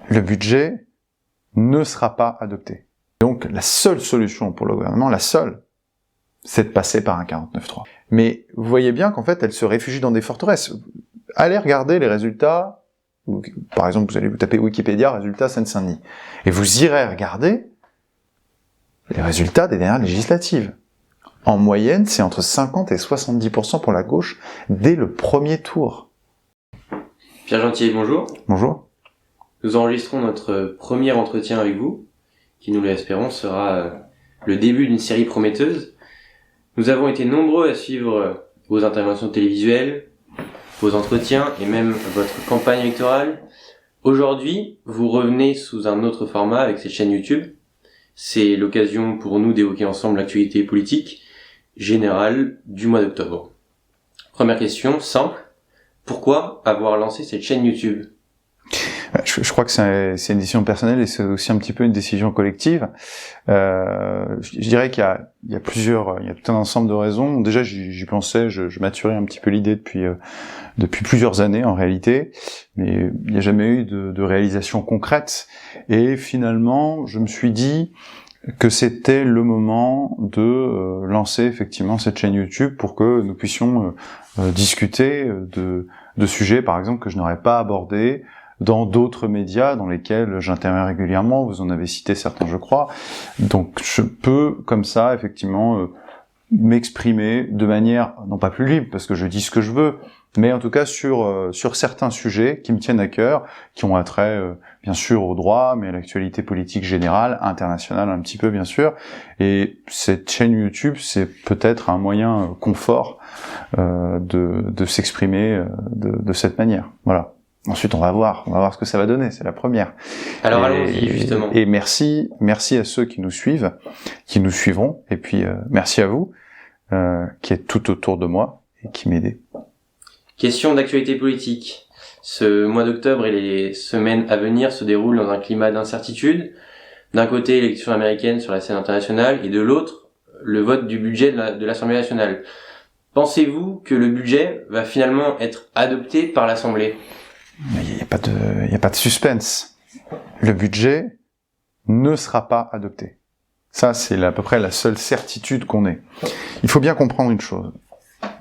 le budget ne sera pas adopté. Donc la seule solution pour le gouvernement, la seule, c'est de passer par un 49.3. Mais vous voyez bien qu'en fait, elle se réfugie dans des forteresses. Allez regarder les résultats, par exemple, vous allez vous taper Wikipédia, résultats Seine-Saint-Denis, et vous irez regarder les résultats des dernières législatives. En moyenne, c'est entre 50 et 70% pour la gauche dès le premier tour. Pierre Gentil, bonjour. Bonjour. Nous enregistrons notre premier entretien avec vous, qui nous l'espérons sera le début d'une série prometteuse. Nous avons été nombreux à suivre vos interventions télévisuelles, vos entretiens et même votre campagne électorale. Aujourd'hui, vous revenez sous un autre format avec cette chaîne YouTube. C'est l'occasion pour nous d'évoquer ensemble l'actualité politique générale du mois d'octobre. Première question, simple. Pourquoi avoir lancé cette chaîne YouTube ? Je crois que c'est une décision personnelle et c'est aussi un petit peu une décision collective. Je dirais qu'il y a tout un ensemble de raisons. Déjà, j'y pensais, je maturais un petit peu l'idée depuis plusieurs années en réalité, mais il n'y a jamais eu de réalisation concrète. Et finalement, je me suis dit que c'était le moment de lancer effectivement cette chaîne YouTube pour que nous puissions discuter de sujets, par exemple, que je n'aurais pas abordés dans d'autres médias dans lesquels j'interviens régulièrement. Vous en avez cité certains, je crois. Donc, je peux, comme ça, effectivement, m'exprimer de manière, non pas plus libre, parce que je dis ce que je veux, mais en tout cas sur certains sujets qui me tiennent à cœur, qui ont attrait, bien sûr, au droit, mais à l'actualité politique générale, internationale un petit peu, bien sûr. Et cette chaîne YouTube, c'est peut-être un moyen confort de s'exprimer de cette manière. Voilà. Ensuite, on va voir ce que ça va donner, c'est la première. Alors allons-y, justement. Et merci à ceux qui nous suivent, qui nous suivront, et puis merci à vous, qui êtes tout autour de moi, et qui m'aidez. Question d'actualité politique. Ce mois d'octobre et les semaines à venir se déroulent dans un climat d'incertitude. D'un côté, l'élection américaine sur la scène internationale, et de l'autre, le vote du budget de l'Assemblée nationale. Pensez-vous que le budget va finalement être adopté par l'Assemblée ? Il n'y a pas de suspense. Le budget ne sera pas adopté. Ça, c'est à peu près la seule certitude qu'on ait. Il faut bien comprendre une chose.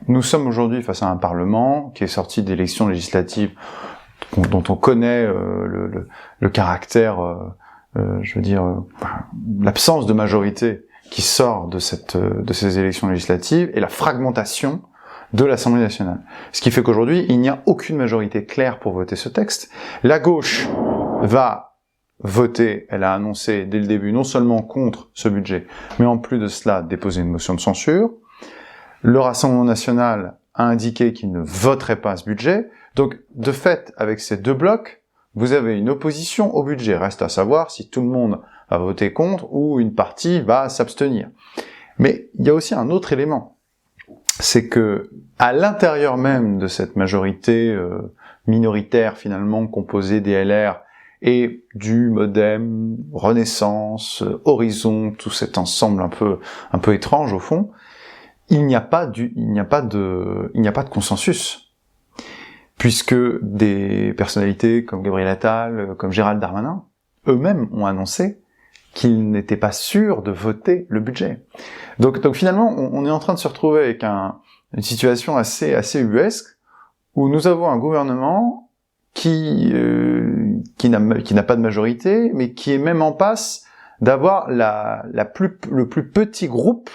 Nous sommes aujourd'hui face à un Parlement qui est sorti d'élections législatives dont on connaît le caractère, l'absence de majorité qui sort de ces élections législatives et la fragmentation de l'Assemblée nationale. Ce qui fait qu'aujourd'hui, il n'y a aucune majorité claire pour voter ce texte. La gauche va voter, elle a annoncé dès le début, non seulement contre ce budget, mais en plus de cela, déposer une motion de censure. Le Rassemblement national a indiqué qu'il ne voterait pas ce budget. Donc, de fait, avec ces deux blocs, vous avez une opposition au budget. Reste à savoir si tout le monde va voter contre ou une partie va s'abstenir. Mais il y a aussi un autre élément. C'est que, à l'intérieur même de cette majorité minoritaire finalement composée des LR et du MoDem, Renaissance, Horizon, tout cet ensemble un peu étrange au fond, il n'y a pas de consensus, puisque des personnalités comme Gabriel Attal, comme Gérald Darmanin, eux-mêmes ont annoncé qu'ils n'étaient pas sûrs de voter le budget. Donc finalement, on est en train de se retrouver avec une situation assez ubuesque, où nous avons un gouvernement qui n'a pas de majorité, mais qui est même en passe d'avoir le plus petit groupe,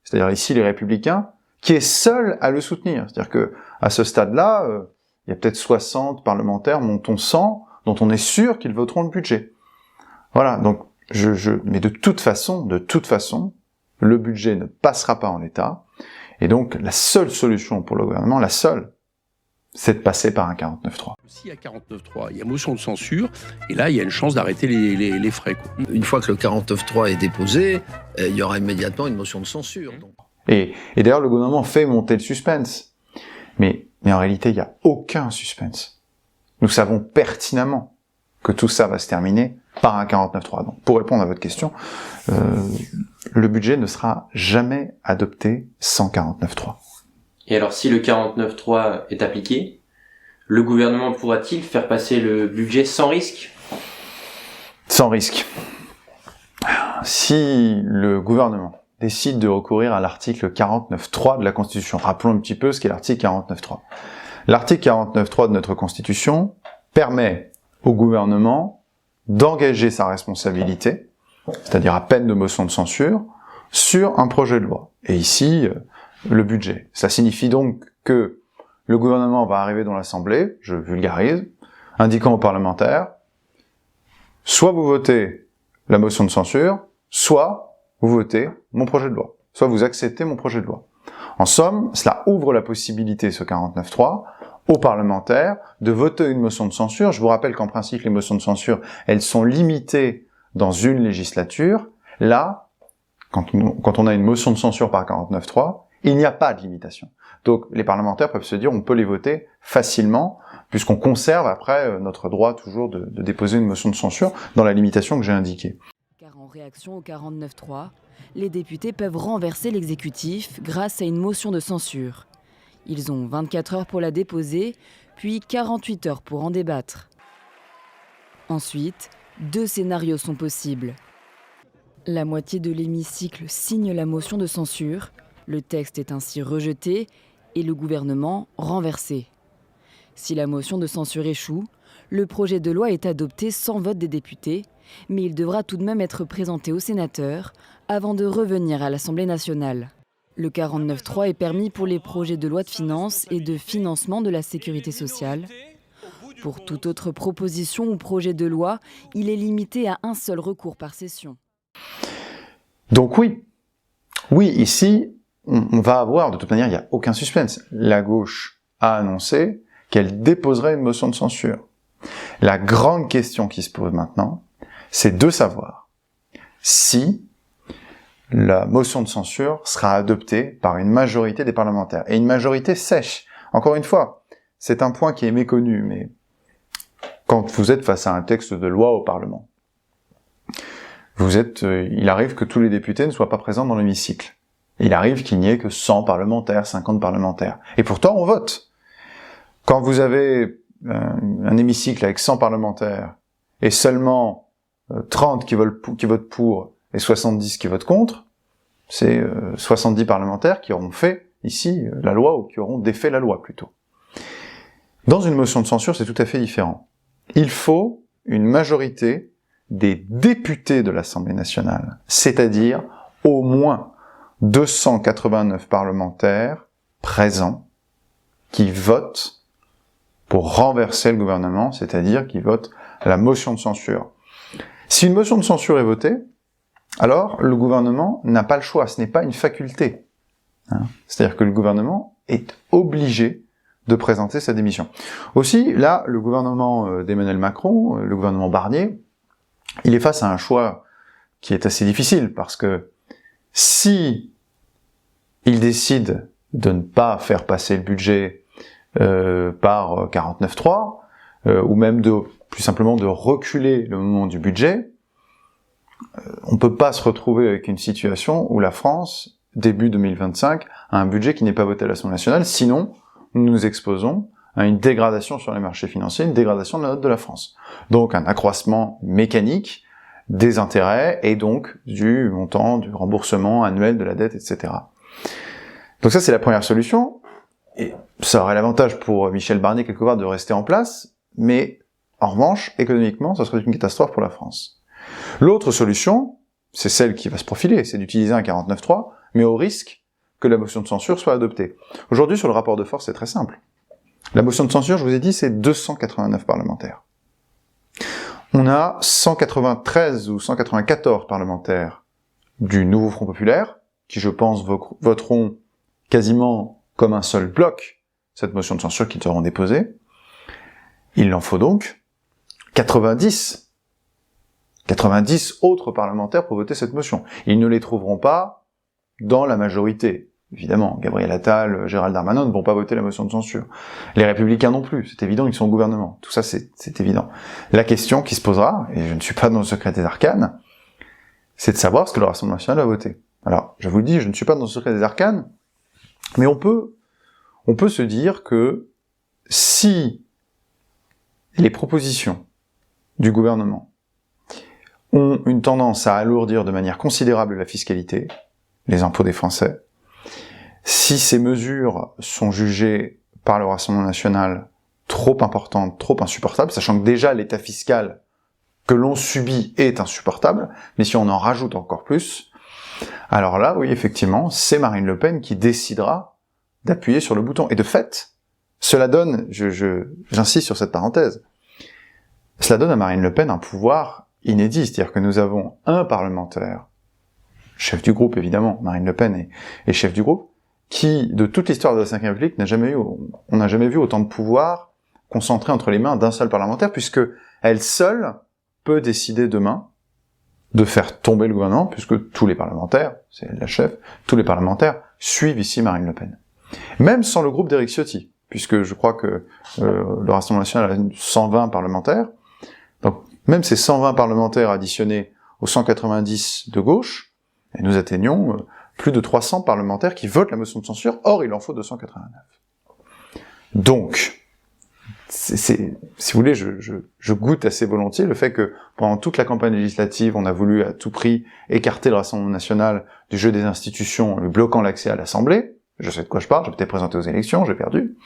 c'est-à-dire ici les Républicains, qui est seul à le soutenir. C'est-à-dire que à ce stade-là, il y a peut-être 60 parlementaires, montons 100, dont on est sûr qu'ils voteront le budget. Voilà, donc mais de toute façon, le budget ne passera pas en l'état, et donc la seule solution pour le gouvernement, la seule, c'est de passer par un 49.3. S'il y a 49.3, il y a motion de censure, et là, il y a une chance d'arrêter les frais, quoi. Une fois que le 49.3 est déposé, il y aura immédiatement une motion de censure. Donc. Et d'ailleurs, le gouvernement fait monter le suspense. Mais en réalité, il n'y a aucun suspense. Nous savons pertinemment que tout ça va se terminer par un 49.3. Donc, pour répondre à votre question, le budget ne sera jamais adopté sans 49.3. Et alors, si le 49.3 est appliqué, le gouvernement pourra-t-il faire passer le budget sans risque ? sans risque. Si le gouvernement décide de recourir à l'article 49.3 de la Constitution, rappelons un petit peu ce qu'est l'article 49.3. L'article 49.3 de notre Constitution permet au gouvernement d'engager sa responsabilité, c'est-à-dire à peine de motion de censure, sur un projet de loi. Et ici, le budget. Ça signifie donc que le gouvernement va arriver dans l'Assemblée, je vulgarise, indiquant aux parlementaires, soit vous votez la motion de censure, soit vous votez mon projet de loi, soit vous acceptez mon projet de loi. En somme, cela ouvre la possibilité, ce 49.3, aux parlementaires de voter une motion de censure. Je vous rappelle qu'en principe, les motions de censure, elles sont limitées dans une législature. Là, quand on a une motion de censure par 49.3, il n'y a pas de limitation. Donc, les parlementaires peuvent se dire, on peut les voter facilement, puisqu'on conserve après notre droit toujours de déposer une motion de censure dans la limitation que j'ai indiquée. Car en réaction au 49.3, les députés peuvent renverser l'exécutif grâce à une motion de censure. Ils ont 24 heures pour la déposer, puis 48 heures pour en débattre. Ensuite, 2 scénarios sont possibles. La moitié de l'hémicycle signe la motion de censure, le texte est ainsi rejeté et le gouvernement renversé. Si la motion de censure échoue, le projet de loi est adopté sans vote des députés, mais il devra tout de même être présenté aux sénateurs avant de revenir à l'Assemblée nationale. Le 49.3 est permis pour les projets de loi de finances et de financement de la sécurité sociale. Pour toute autre proposition ou projet de loi, il est limité à un seul recours par session. Donc oui, ici, on va avoir, de toute manière, il n'y a aucun suspense. La gauche a annoncé qu'elle déposerait une motion de censure. La grande question qui se pose maintenant, c'est de savoir si la motion de censure sera adoptée par une majorité des parlementaires. Et une majorité sèche. Encore une fois, c'est un point qui est méconnu, mais quand vous êtes face à un texte de loi au Parlement, il arrive que tous les députés ne soient pas présents dans l'hémicycle. Il arrive qu'il n'y ait que 100 parlementaires, 50 parlementaires. Et pourtant, on vote. Quand vous avez un hémicycle avec 100 parlementaires et seulement 30 qui votent pour et 70 qui votent contre, c'est 70 parlementaires qui auront fait ici la loi, ou qui auront défait la loi plutôt. Dans une motion de censure, c'est tout à fait différent. Il faut une majorité des députés de l'Assemblée nationale, c'est-à-dire au moins 289 parlementaires présents qui votent pour renverser le gouvernement, c'est-à-dire qui votent la motion de censure. Si une motion de censure est votée, alors le gouvernement n'a pas le choix, ce n'est pas une faculté. C'est-à-dire que le gouvernement est obligé de présenter sa démission. Aussi, là, le gouvernement d'Emmanuel Macron, le gouvernement Barnier, il est face à un choix qui est assez difficile, parce que si il décide de ne pas faire passer le budget par 49.3, ou même plus simplement de reculer le moment du budget, on peut pas se retrouver avec une situation où la France, début 2025, a un budget qui n'est pas voté à l'Assemblée nationale, sinon nous nous exposons à une dégradation sur les marchés financiers, une dégradation de la note de la France. Donc un accroissement mécanique des intérêts et donc du montant du remboursement annuel de la dette, etc. Donc ça, c'est la première solution, et ça aurait l'avantage pour Michel Barnier quelque part de rester en place, mais en revanche, économiquement, ça serait une catastrophe pour la France. L'autre solution, c'est celle qui va se profiler, c'est d'utiliser un 49.3, mais au risque que la motion de censure soit adoptée. Aujourd'hui, sur le rapport de force, c'est très simple. La motion de censure, je vous ai dit, c'est 289 parlementaires. On a 193 ou 194 parlementaires du Nouveau Front Populaire, qui, je pense, voteront quasiment comme un seul bloc cette motion de censure qu'ils auront déposée. Il en faut donc 90 autres parlementaires pour voter cette motion. Ils ne les trouveront pas dans la majorité. Évidemment, Gabriel Attal, Gérald Darmanin ne vont pas voter la motion de censure. Les Républicains non plus, c'est évident, ils sont au gouvernement. Tout ça, c'est évident. La question qui se posera, et je ne suis pas dans le secret des arcanes, c'est de savoir ce que le Rassemblement national va voter. Alors, je vous le dis, je ne suis pas dans le secret des arcanes, mais on peut se dire que si les propositions du gouvernement ont une tendance à alourdir de manière considérable la fiscalité, les impôts des Français. Si ces mesures sont jugées par le Rassemblement national trop importantes, trop insupportables, sachant que déjà l'état fiscal que l'on subit est insupportable, mais si on en rajoute encore plus, alors là, oui, effectivement, c'est Marine Le Pen qui décidera d'appuyer sur le bouton. Et de fait, cela donne, j'insiste sur cette parenthèse, cela donne à Marine Le Pen un pouvoir inédit, c'est-à-dire que nous avons un parlementaire, chef du groupe évidemment, Marine Le Pen est chef du groupe, qui, de toute l'histoire de la Ve République, on n'a jamais vu autant de pouvoir concentré entre les mains d'un seul parlementaire, puisque elle seule peut décider demain de faire tomber le gouvernement, puisque tous les parlementaires, c'est la chef, tous les parlementaires suivent ici Marine Le Pen. Même sans le groupe d'Éric Ciotti, puisque je crois que le Rassemblement national a 120 parlementaires, donc même ces 120 parlementaires additionnés aux 190 de gauche, et nous atteignons plus de 300 parlementaires qui votent la motion de censure, or il en faut 289. Donc, si vous voulez, je goûte assez volontiers le fait que pendant toute la campagne législative, on a voulu à tout prix écarter le Rassemblement national du jeu des institutions, lui bloquant l'accès à l'Assemblée. Je sais de quoi je parle, j'ai été présenté aux élections, j'ai perdu.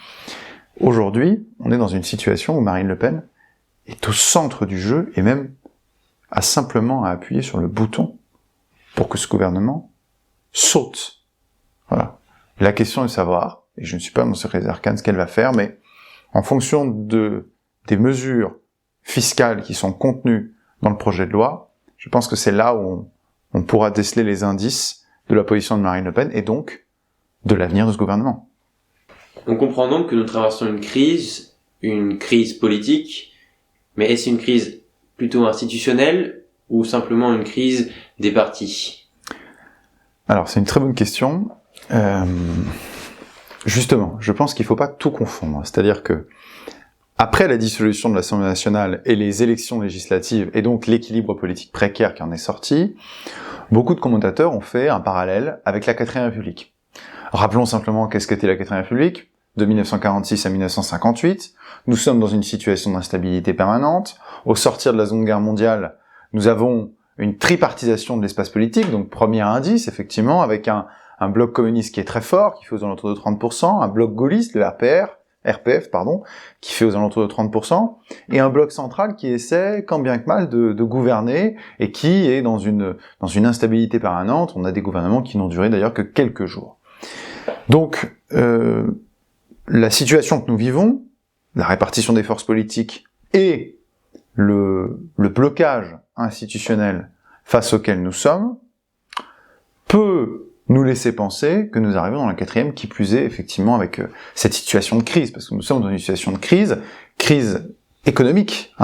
Aujourd'hui, on est dans une situation où Marine Le Pen est au centre du jeu et même a simplement à appuyer sur le bouton pour que ce gouvernement saute. Voilà. La question est de savoir, et je ne suis pas mon secrétaire arcane, ce qu'elle va faire, mais en fonction des mesures fiscales qui sont contenues dans le projet de loi, je pense que c'est là où on pourra déceler les indices de la position de Marine Le Pen et donc de l'avenir de ce gouvernement. On comprend donc que nous traversons une crise politique, mais est-ce une crise plutôt institutionnelle ou simplement une crise des partis ? Alors, c'est une très bonne question. Justement, je pense qu'il ne faut pas tout confondre. C'est-à-dire que, après la dissolution de l'Assemblée nationale et les élections législatives, et donc l'équilibre politique précaire qui en est sorti, beaucoup de commentateurs ont fait un parallèle avec la 4ème République. Rappelons simplement qu'est-ce qu'était la 4ème République. De 1946 à 1958, nous sommes dans une situation d'instabilité permanente. Au sortir de la Seconde Guerre mondiale, nous avons une tripartisation de l'espace politique, donc premier indice, effectivement, avec un bloc communiste qui est très fort, qui fait aux alentours de 30%, un bloc gaulliste, le RPF, qui fait aux alentours de 30%, et un bloc central qui essaie, tant bien que mal, de gouverner, et qui est dans une instabilité permanente. On a des gouvernements qui n'ont duré d'ailleurs que quelques jours. Donc, la situation que nous vivons, la répartition des forces politiques et le blocage institutionnel face auquel nous sommes, peut nous laisser penser que nous arrivons dans la 4ème, qui plus est, effectivement, avec cette situation de crise, parce que nous sommes dans une situation de crise économique.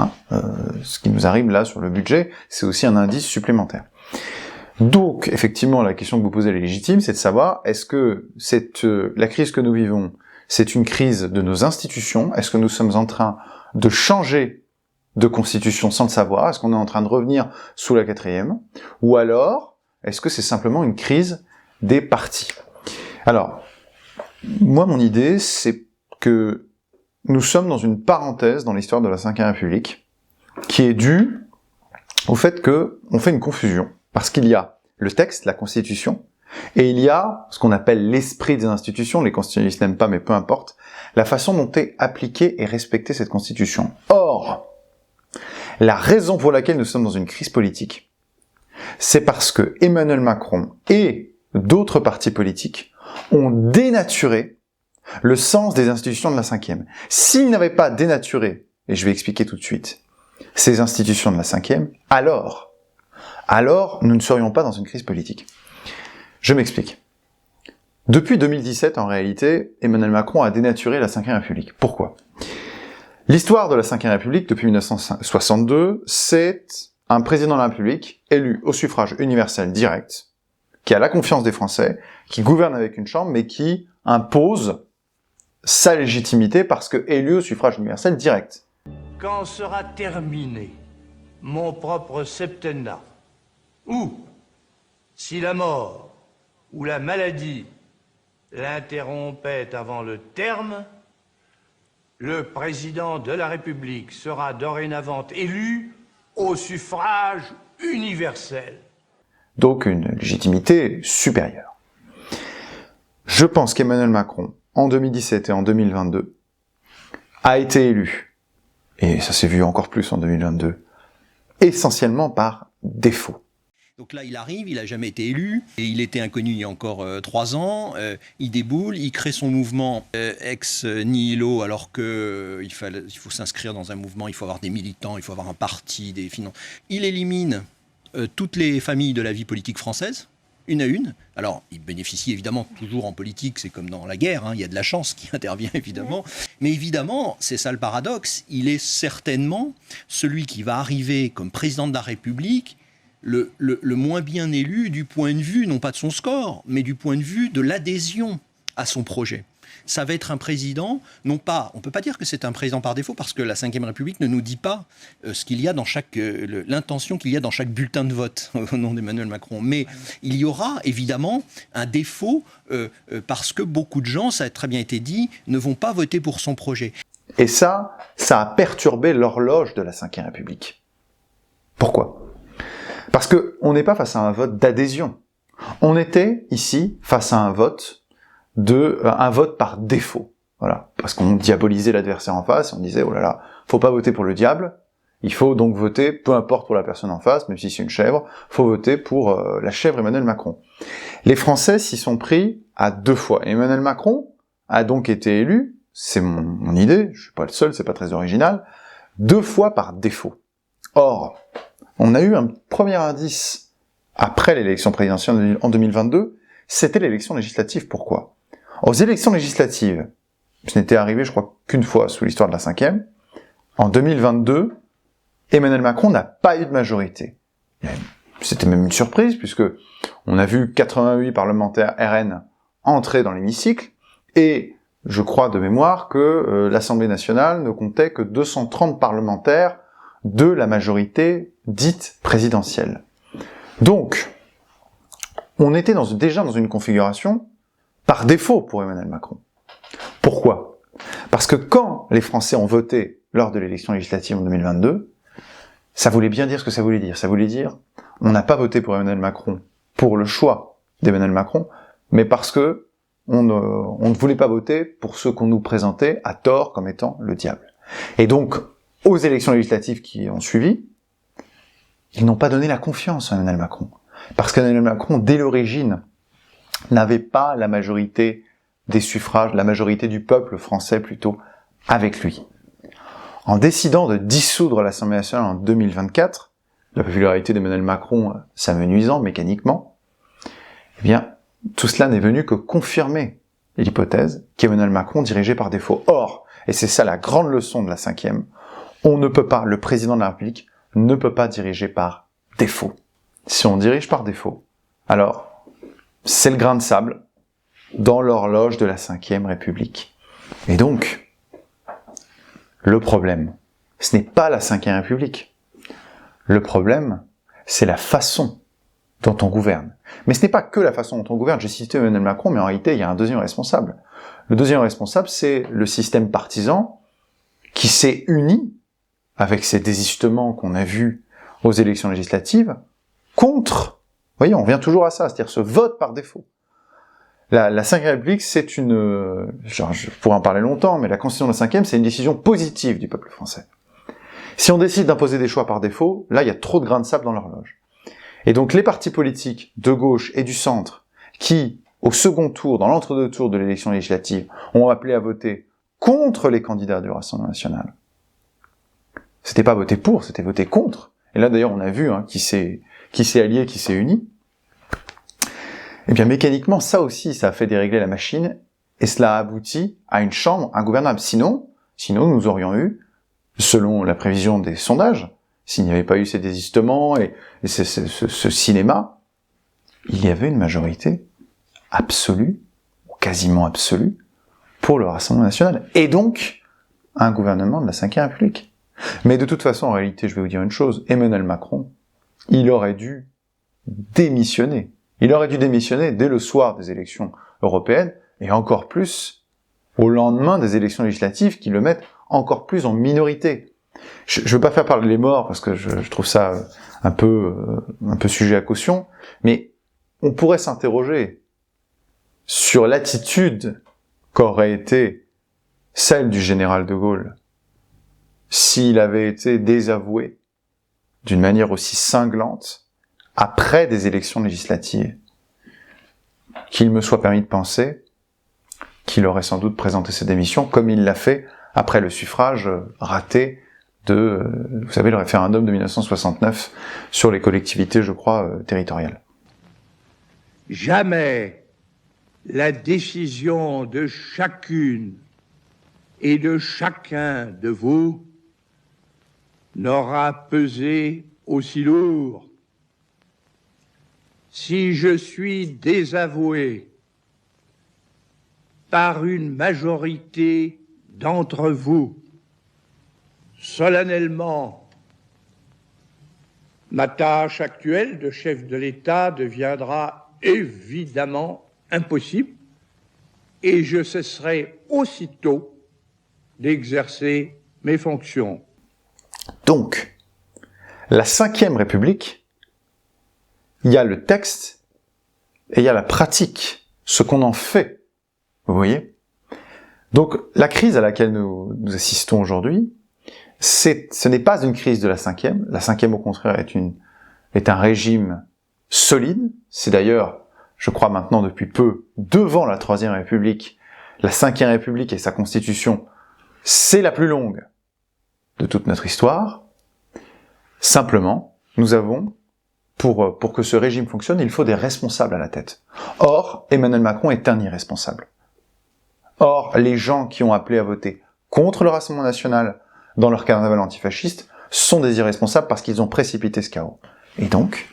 Ce qui nous arrive là sur le budget, c'est aussi un indice supplémentaire. Donc, effectivement, la question que vous posez est légitime, c'est de savoir, est-ce que la crise que nous vivons, c'est une crise de nos institutions? Est-ce que nous sommes en train de changer de constitution sans le savoir? Est-ce qu'on est en train de revenir sous la 4ème? Ou alors, est-ce que c'est simplement une crise des partis? Alors, moi, mon idée, c'est que nous sommes dans une parenthèse dans l'histoire de la Ve République, qui est due au fait qu'on fait une confusion. Parce qu'il y a le texte, la Constitution, et il y a ce qu'on appelle l'esprit des institutions, les constitutionnalistes n'aiment pas, mais peu importe, la façon dont est appliquée et respectée cette Constitution. Or, la raison pour laquelle nous sommes dans une crise politique, c'est parce que Emmanuel Macron et d'autres partis politiques ont dénaturé le sens des institutions de la 5e. S'ils n'avaient pas dénaturé, et je vais expliquer tout de suite, ces institutions de la 5e, alors nous ne serions pas dans une crise politique. Je m'explique. Depuis 2017, en réalité, Emmanuel Macron a dénaturé la Ve République. Pourquoi ? L'histoire de la Ve République, depuis 1962, c'est un président de la République élu au suffrage universel direct, qui a la confiance des Français, qui gouverne avec une chambre, mais qui impose sa légitimité parce que élu au suffrage universel direct. Quand sera terminé mon propre septennat, ou si la mort ou la maladie l'interrompait avant le terme, le président de la République sera dorénavant élu au suffrage universelle. Donc une légitimité supérieure. Je pense qu'Emmanuel Macron, en 2017 et en 2022, a été élu, et ça s'est vu encore plus en 2022, essentiellement par défaut. Donc là, il arrive, il n'a jamais été élu, et il était inconnu il y a encore 3 ans, il déboule, il crée son mouvement ex nihilo, alors qu'il faut s'inscrire dans un mouvement, il faut avoir des militants, il faut avoir un parti, des finances. Il élimine toutes les familles de la vie politique française, une à une. Alors, il bénéficie évidemment toujours en politique, c'est comme dans la guerre, hein, il y a de la chance qui intervient évidemment. Mais évidemment, c'est ça le paradoxe, il est certainement celui qui va arriver comme président de la République le moins bien élu du point de vue, non pas de son score, mais du point de vue de l'adhésion à son projet. Ça va être un président, non pas, on ne peut pas dire que c'est un président par défaut, parce que la Ve République ne nous dit pas ce qu'il y a dans l'intention qu'il y a dans chaque bulletin de vote au nom d'Emmanuel Macron. Mais il y aura évidemment un défaut, parce que beaucoup de gens, ça a très bien été dit, ne vont pas voter pour son projet. Et ça a perturbé l'horloge de la Ve République. Pourquoi ? Parce que on n'est pas face à un vote d'adhésion. On était ici face à un vote par défaut. Voilà. Parce qu'on diabolisait l'adversaire en face, on disait, oh là là, faut pas voter pour le diable, il faut donc voter, peu importe pour la personne en face, même si c'est une chèvre, faut voter pour la chèvre Emmanuel Macron. Les Français s'y sont pris à 2 fois. Emmanuel Macron a donc été élu, c'est mon idée, je suis pas le seul, c'est pas très original, 2 fois par défaut. Or, on a eu un premier indice après l'élection présidentielle en 2022, c'était l'élection législative. Pourquoi ? Aux élections législatives, ce n'était arrivé, je crois, qu'une fois sous l'histoire de la Ve. En 2022, Emmanuel Macron n'a pas eu de majorité. C'était même une surprise, puisque on a vu 88 parlementaires RN entrer dans l'hémicycle, et je crois de mémoire que l'Assemblée nationale ne comptait que 230 parlementaires de la majorité dite présidentielle. Donc, on était déjà dans une configuration par défaut pour Emmanuel Macron. Pourquoi ? Parce que quand les Français ont voté lors de l'élection législative en 2022, ça voulait bien dire ce que ça voulait dire. Ça voulait dire, on n'a pas voté pour Emmanuel Macron pour le choix d'Emmanuel Macron, mais parce que on ne voulait pas voter pour ceux qu'on nous présentait à tort comme étant le diable. Et donc, aux élections législatives qui ont suivi, ils n'ont pas donné la confiance à Emmanuel Macron. Parce qu'Emmanuel Macron, dès l'origine, n'avait pas la majorité des suffrages, la majorité du peuple français plutôt, avec lui. En décidant de dissoudre l'Assemblée nationale en 2024, la popularité d'Emmanuel Macron s'amenuisant mécaniquement, eh bien, tout cela n'est venu que confirmer l'hypothèse qu'Emmanuel Macron dirigeait par défaut. Or, et c'est ça la grande leçon de la 5e, on ne peut pas, le président de la République ne peut pas diriger par défaut. Si on dirige par défaut, alors c'est le grain de sable dans l'horloge de la 5e République. Et donc, le problème, ce n'est pas la 5e République. Le problème, c'est la façon dont on gouverne. Mais ce n'est pas que la façon dont on gouverne. J'ai cité Emmanuel Macron, mais en réalité, il y a un deuxième responsable. Le deuxième responsable, c'est le système partisan qui s'est uni avec ces désistements qu'on a vus aux élections législatives contre, vous voyez, on revient toujours à ça, c'est-à-dire ce vote par défaut. La 5e République, c'est une, je pourrais en parler longtemps, mais la Constitution de la 5e, c'est une décision positive du peuple français. Si on décide d'imposer des choix par défaut, là, il y a trop de grains de sable dans l'horloge. Et donc, les partis politiques de gauche et du centre, qui, au second tour, dans l'entre-deux tours de l'élection législative, ont appelé à voter contre les candidats du Rassemblement national, c'était pas voter pour, c'était voter contre. Et là, d'ailleurs, on a vu qui s'est allié, qui s'est uni. Eh bien, mécaniquement, ça aussi, ça a fait dérégler la machine, et cela a abouti à une chambre ingouvernable. Sinon, nous aurions eu, selon la prévision des sondages, s'il n'y avait pas eu ces désistements et ce cinéma, il y avait une majorité absolue, ou quasiment absolue, pour le Rassemblement national. Et donc, un gouvernement de la 5e République. Mais de toute façon, en réalité, je vais vous dire une chose, Emmanuel Macron, il aurait dû démissionner. Il aurait dû démissionner dès le soir des élections européennes, et encore plus au lendemain des élections législatives qui le mettent encore plus en minorité. Je veux pas faire parler les morts parce que je trouve ça un peu sujet à caution, mais on pourrait s'interroger sur l'attitude qu'aurait été celle du général de Gaulle s'il avait été désavoué d'une manière aussi cinglante après des élections législatives. Qu'il me soit permis de penser qu'il aurait sans doute présenté ses démissions comme il l'a fait après le suffrage raté de, vous savez, le référendum de 1969 sur les collectivités, je crois, territoriales. Jamais la décision de chacune et de chacun de vous n'aura pesé aussi lourd. Si je suis désavoué par une majorité d'entre vous, solennellement, ma tâche actuelle de chef de l'État deviendra évidemment impossible et je cesserai aussitôt d'exercer mes fonctions. Donc, la Ve République, il y a le texte et il y a la pratique, ce qu'on en fait. Vous voyez ? Donc, la crise à laquelle nous assistons aujourd'hui, ce n'est pas une crise de la Ve. La Ve, au contraire, est un régime solide. C'est d'ailleurs, je crois maintenant depuis peu, devant la Troisième République, la Ve République et sa constitution, c'est la plus longue de toute notre histoire. Simplement, nous avons, pour que ce régime fonctionne, il faut des responsables à la tête. Or, Emmanuel Macron est un irresponsable. Or, les gens qui ont appelé à voter contre le Rassemblement national dans leur carnaval antifasciste sont des irresponsables parce qu'ils ont précipité ce chaos. Et donc,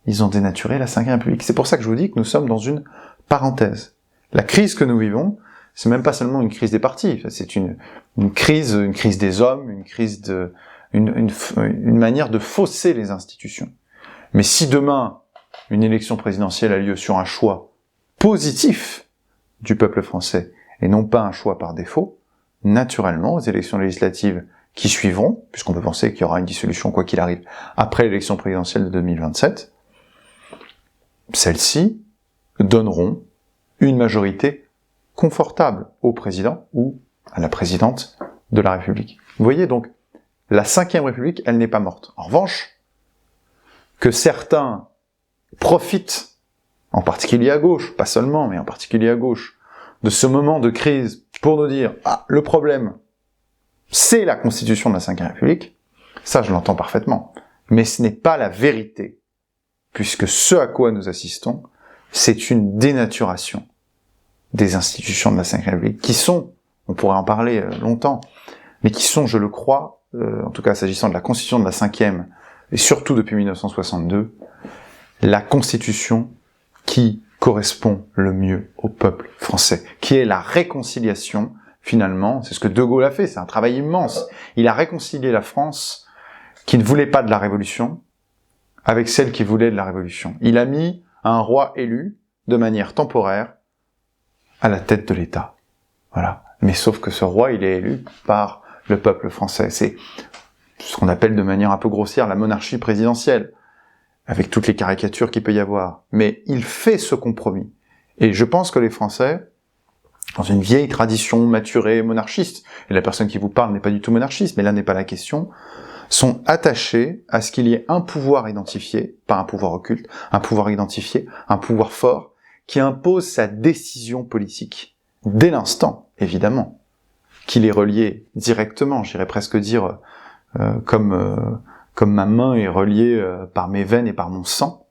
ils ont dénaturé la Ve République. C'est pour ça que je vous dis que nous sommes dans une parenthèse. La crise que nous vivons, c'est même pas seulement une crise des partis, c'est une crise des hommes, une manière de fausser les institutions. Mais si demain, une élection présidentielle a lieu sur un choix positif du peuple français, et non pas un choix par défaut, naturellement, aux élections législatives qui suivront, puisqu'on peut penser qu'il y aura une dissolution quoi qu'il arrive après l'élection présidentielle de 2027, celles-ci donneront une majorité confortable au président ou à la présidente de la République. Vous voyez donc, la Ve République, elle n'est pas morte. En revanche, que certains profitent, en particulier à gauche, pas seulement, mais en particulier à gauche, de ce moment de crise pour nous dire « Ah, le problème, c'est la constitution de la Ve République », ça je l'entends parfaitement. Mais ce n'est pas la vérité, puisque ce à quoi nous assistons, c'est une dénaturation des institutions de la Ve République, qui sont, on pourrait en parler longtemps, mais qui sont, je le crois, en tout cas s'agissant de la constitution de la Ve, et surtout depuis 1962, la constitution qui correspond le mieux au peuple français, qui est la réconciliation, finalement, c'est ce que De Gaulle a fait, c'est un travail immense. Il a réconcilié la France qui ne voulait pas de la Révolution avec celle qui voulait de la Révolution. Il a mis un roi élu, de manière temporaire, à la tête de l'État. Voilà. Mais sauf que ce roi, il est élu par le peuple français. C'est ce qu'on appelle de manière un peu grossière la monarchie présidentielle, avec toutes les caricatures qu'il peut y avoir. Mais il fait ce compromis. Et je pense que les Français, dans une vieille tradition maturée monarchiste, et la personne qui vous parle n'est pas du tout monarchiste, mais là n'est pas la question, sont attachés à ce qu'il y ait un pouvoir identifié, pas un pouvoir occulte, un pouvoir identifié, un pouvoir fort, qui impose sa décision politique, dès l'instant, évidemment, qu'il est relié directement, j'irais presque dire, comme ma main est reliée par mes veines et par mon sang,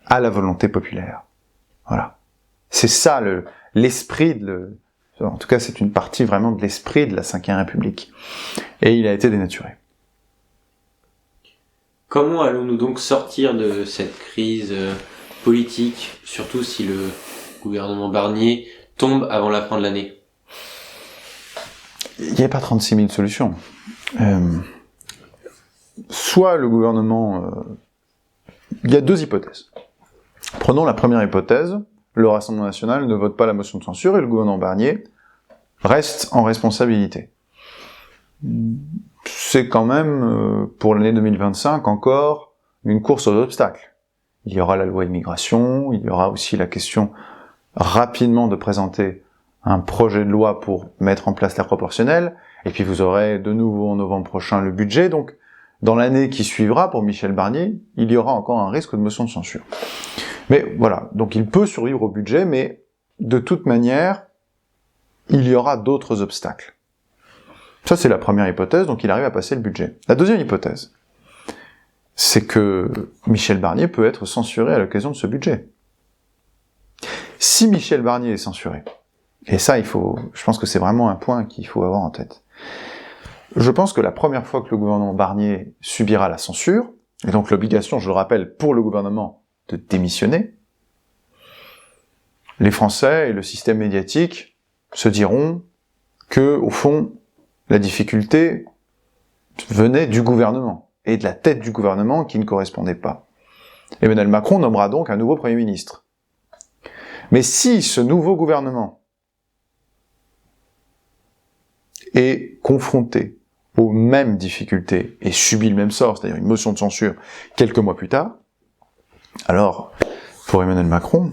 à la volonté populaire. Voilà. C'est ça l'esprit en tout cas c'est une partie vraiment de l'esprit de la Ve République. Et il a été dénaturé. Comment allons-nous donc sortir de cette crise politique, surtout si le gouvernement Barnier tombe avant la fin de l'année? Il n'y a pas 36 000 solutions. Soit le gouvernement... il y a deux hypothèses. Prenons la première hypothèse, le Rassemblement national ne vote pas la motion de censure et le gouvernement Barnier reste en responsabilité. c'est quand même, pour l'année 2025, encore une course aux obstacles. Il y aura la loi immigration, il y aura aussi la question rapidement de présenter un projet de loi pour mettre en place la proportionnelle, et puis vous aurez de nouveau en novembre prochain le budget, donc dans l'année qui suivra, pour Michel Barnier, il y aura encore un risque de motion de censure. Mais voilà, donc il peut survivre au budget, mais de toute manière, il y aura d'autres obstacles. Ça, c'est la première hypothèse, donc il arrive à passer le budget. La deuxième hypothèse, c'est que Michel Barnier peut être censuré à l'occasion de ce budget. Si Michel Barnier est censuré, et ça, je pense que c'est vraiment un point qu'il faut avoir en tête. Je pense que la première fois que le gouvernement Barnier subira la censure, et donc l'obligation, je le rappelle, pour le gouvernement de démissionner, les Français et le système médiatique se diront que, au fond, la difficulté venait du gouvernement, et de la tête du gouvernement qui ne correspondait pas. Emmanuel Macron nommera donc un nouveau Premier ministre. Mais si ce nouveau gouvernement est confronté aux mêmes difficultés et subit le même sort, c'est-à-dire une motion de censure quelques mois plus tard, alors, pour Emmanuel Macron,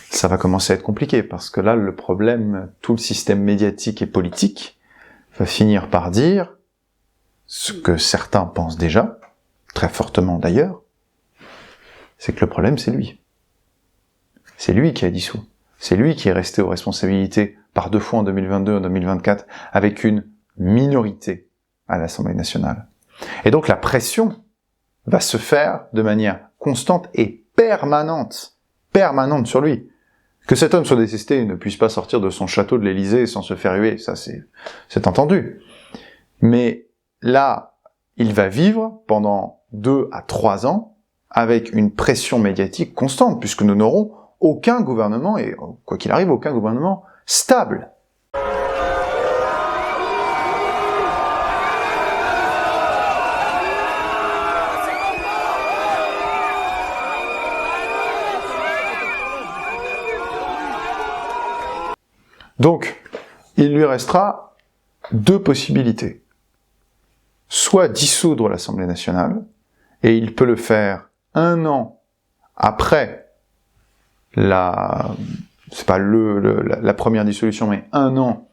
ça va commencer à être compliqué, parce que là, le problème, tout le système médiatique et politique va finir par dire ce que certains pensent déjà, très fortement d'ailleurs, c'est que le problème, c'est lui. C'est lui qui a dissous. C'est lui qui est resté aux responsabilités par 2 fois en 2022 et en 2024 avec une minorité à l'Assemblée nationale. Et donc la pression va se faire de manière constante et permanente sur lui. Que cet homme soit détesté et ne puisse pas sortir de son château de l'Élysée sans se faire huer, ça c'est entendu. Mais là, il va vivre pendant 2 à 3 ans avec une pression médiatique constante, puisque nous n'aurons aucun gouvernement, et quoi qu'il arrive, aucun gouvernement stable. Donc, il lui restera 2 possibilités. Soit dissoudre l'Assemblée nationale, et il peut le faire 1 an après c'est pas la première dissolution, mais 1 an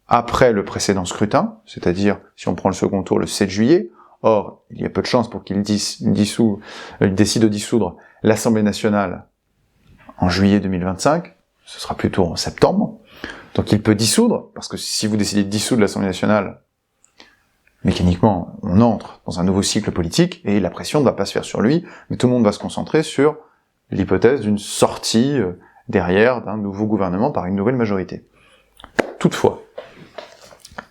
après le précédent scrutin, c'est-à-dire, si on prend le second tour, le 7 juillet, or, il y a peu de chances pour qu'il décide de dissoudre l'Assemblée nationale en juillet 2025, ce sera plutôt en septembre, donc il peut dissoudre, parce que si vous décidez de dissoudre l'Assemblée nationale, mécaniquement, on entre dans un nouveau cycle politique, et la pression ne va pas se faire sur lui, mais tout le monde va se concentrer sur l'hypothèse d'une sortie derrière d'un nouveau gouvernement par une nouvelle majorité. Toutefois,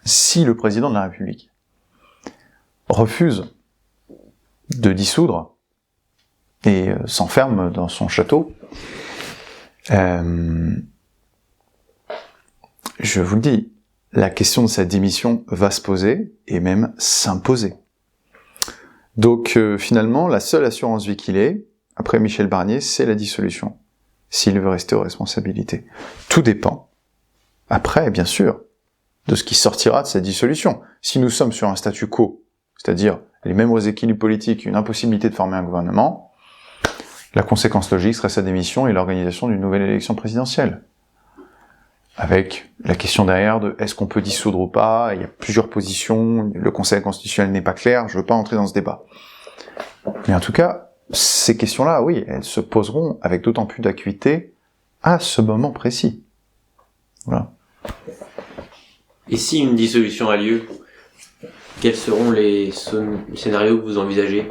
si le président de la République refuse de dissoudre et s'enferme dans son château, je vous le dis, la question de sa démission va se poser, et même s'imposer. Donc finalement, la seule assurance vie qu'il ait, après Michel Barnier, c'est la dissolution, s'il veut rester aux responsabilités. Tout dépend, après, bien sûr, de ce qui sortira de cette dissolution. Si nous sommes sur un statu quo, c'est-à-dire les mêmes équilibres politiques, une impossibilité de former un gouvernement, la conséquence logique serait sa démission et l'organisation d'une nouvelle élection présidentielle. Avec la question derrière de est-ce qu'on peut dissoudre ou pas, il y a plusieurs positions, le Conseil constitutionnel n'est pas clair, je veux pas entrer dans ce débat. Mais en tout cas, ces questions-là, oui, elles se poseront avec d'autant plus d'acuité à ce moment précis. Voilà. Et si une dissolution a lieu, quels seront les scénarios que vous envisagez ?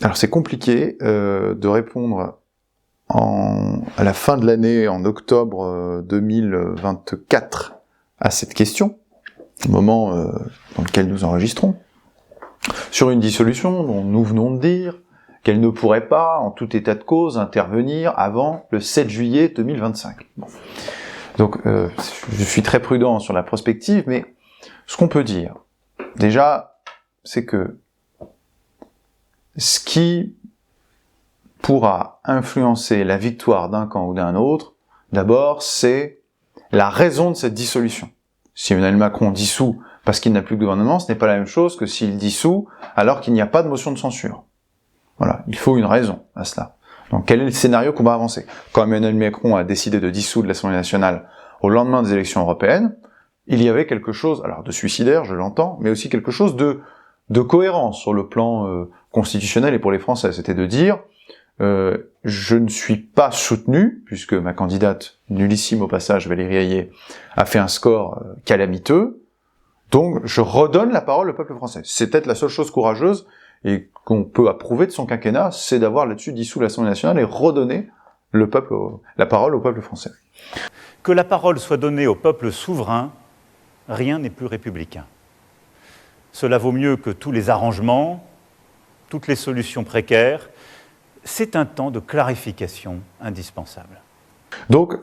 Alors c'est compliqué de répondre à la fin de l'année, en octobre 2024, à cette question, au moment dans lequel nous enregistrons, sur une dissolution dont nous venons de dire qu'elle ne pourrait pas, en tout état de cause, intervenir avant le 7 juillet 2025. Bon. Donc je suis très prudent sur la prospective, mais ce qu'on peut dire, déjà, c'est que ce qui pourra influencer la victoire d'un camp ou d'un autre, d'abord, c'est la raison de cette dissolution. Si Emmanuel Macron dissout parce qu'il n'a plus de gouvernement, ce n'est pas la même chose que s'il dissout alors qu'il n'y a pas de motion de censure. Voilà, il faut une raison à cela. Donc quel est le scénario qu'on va avancer? Quand Emmanuel Macron a décidé de dissoudre l'Assemblée nationale au lendemain des élections européennes, il y avait quelque chose, alors de suicidaire, je l'entends, mais aussi quelque chose de cohérent sur le plan constitutionnel et pour les Français. C'était de dire, je ne suis pas soutenu, puisque ma candidate, nullissime au passage, Valérie Hayé, a fait un score calamiteux, donc je redonne la parole au peuple français. C'est peut-être la seule chose courageuse et qu'on peut approuver de son quinquennat, c'est d'avoir là-dessus dissous l'Assemblée nationale et redonner la parole au peuple français. Que la parole soit donnée au peuple souverain, rien n'est plus républicain. Cela vaut mieux que tous les arrangements, toutes les solutions précaires. C'est un temps de clarification indispensable. Donc,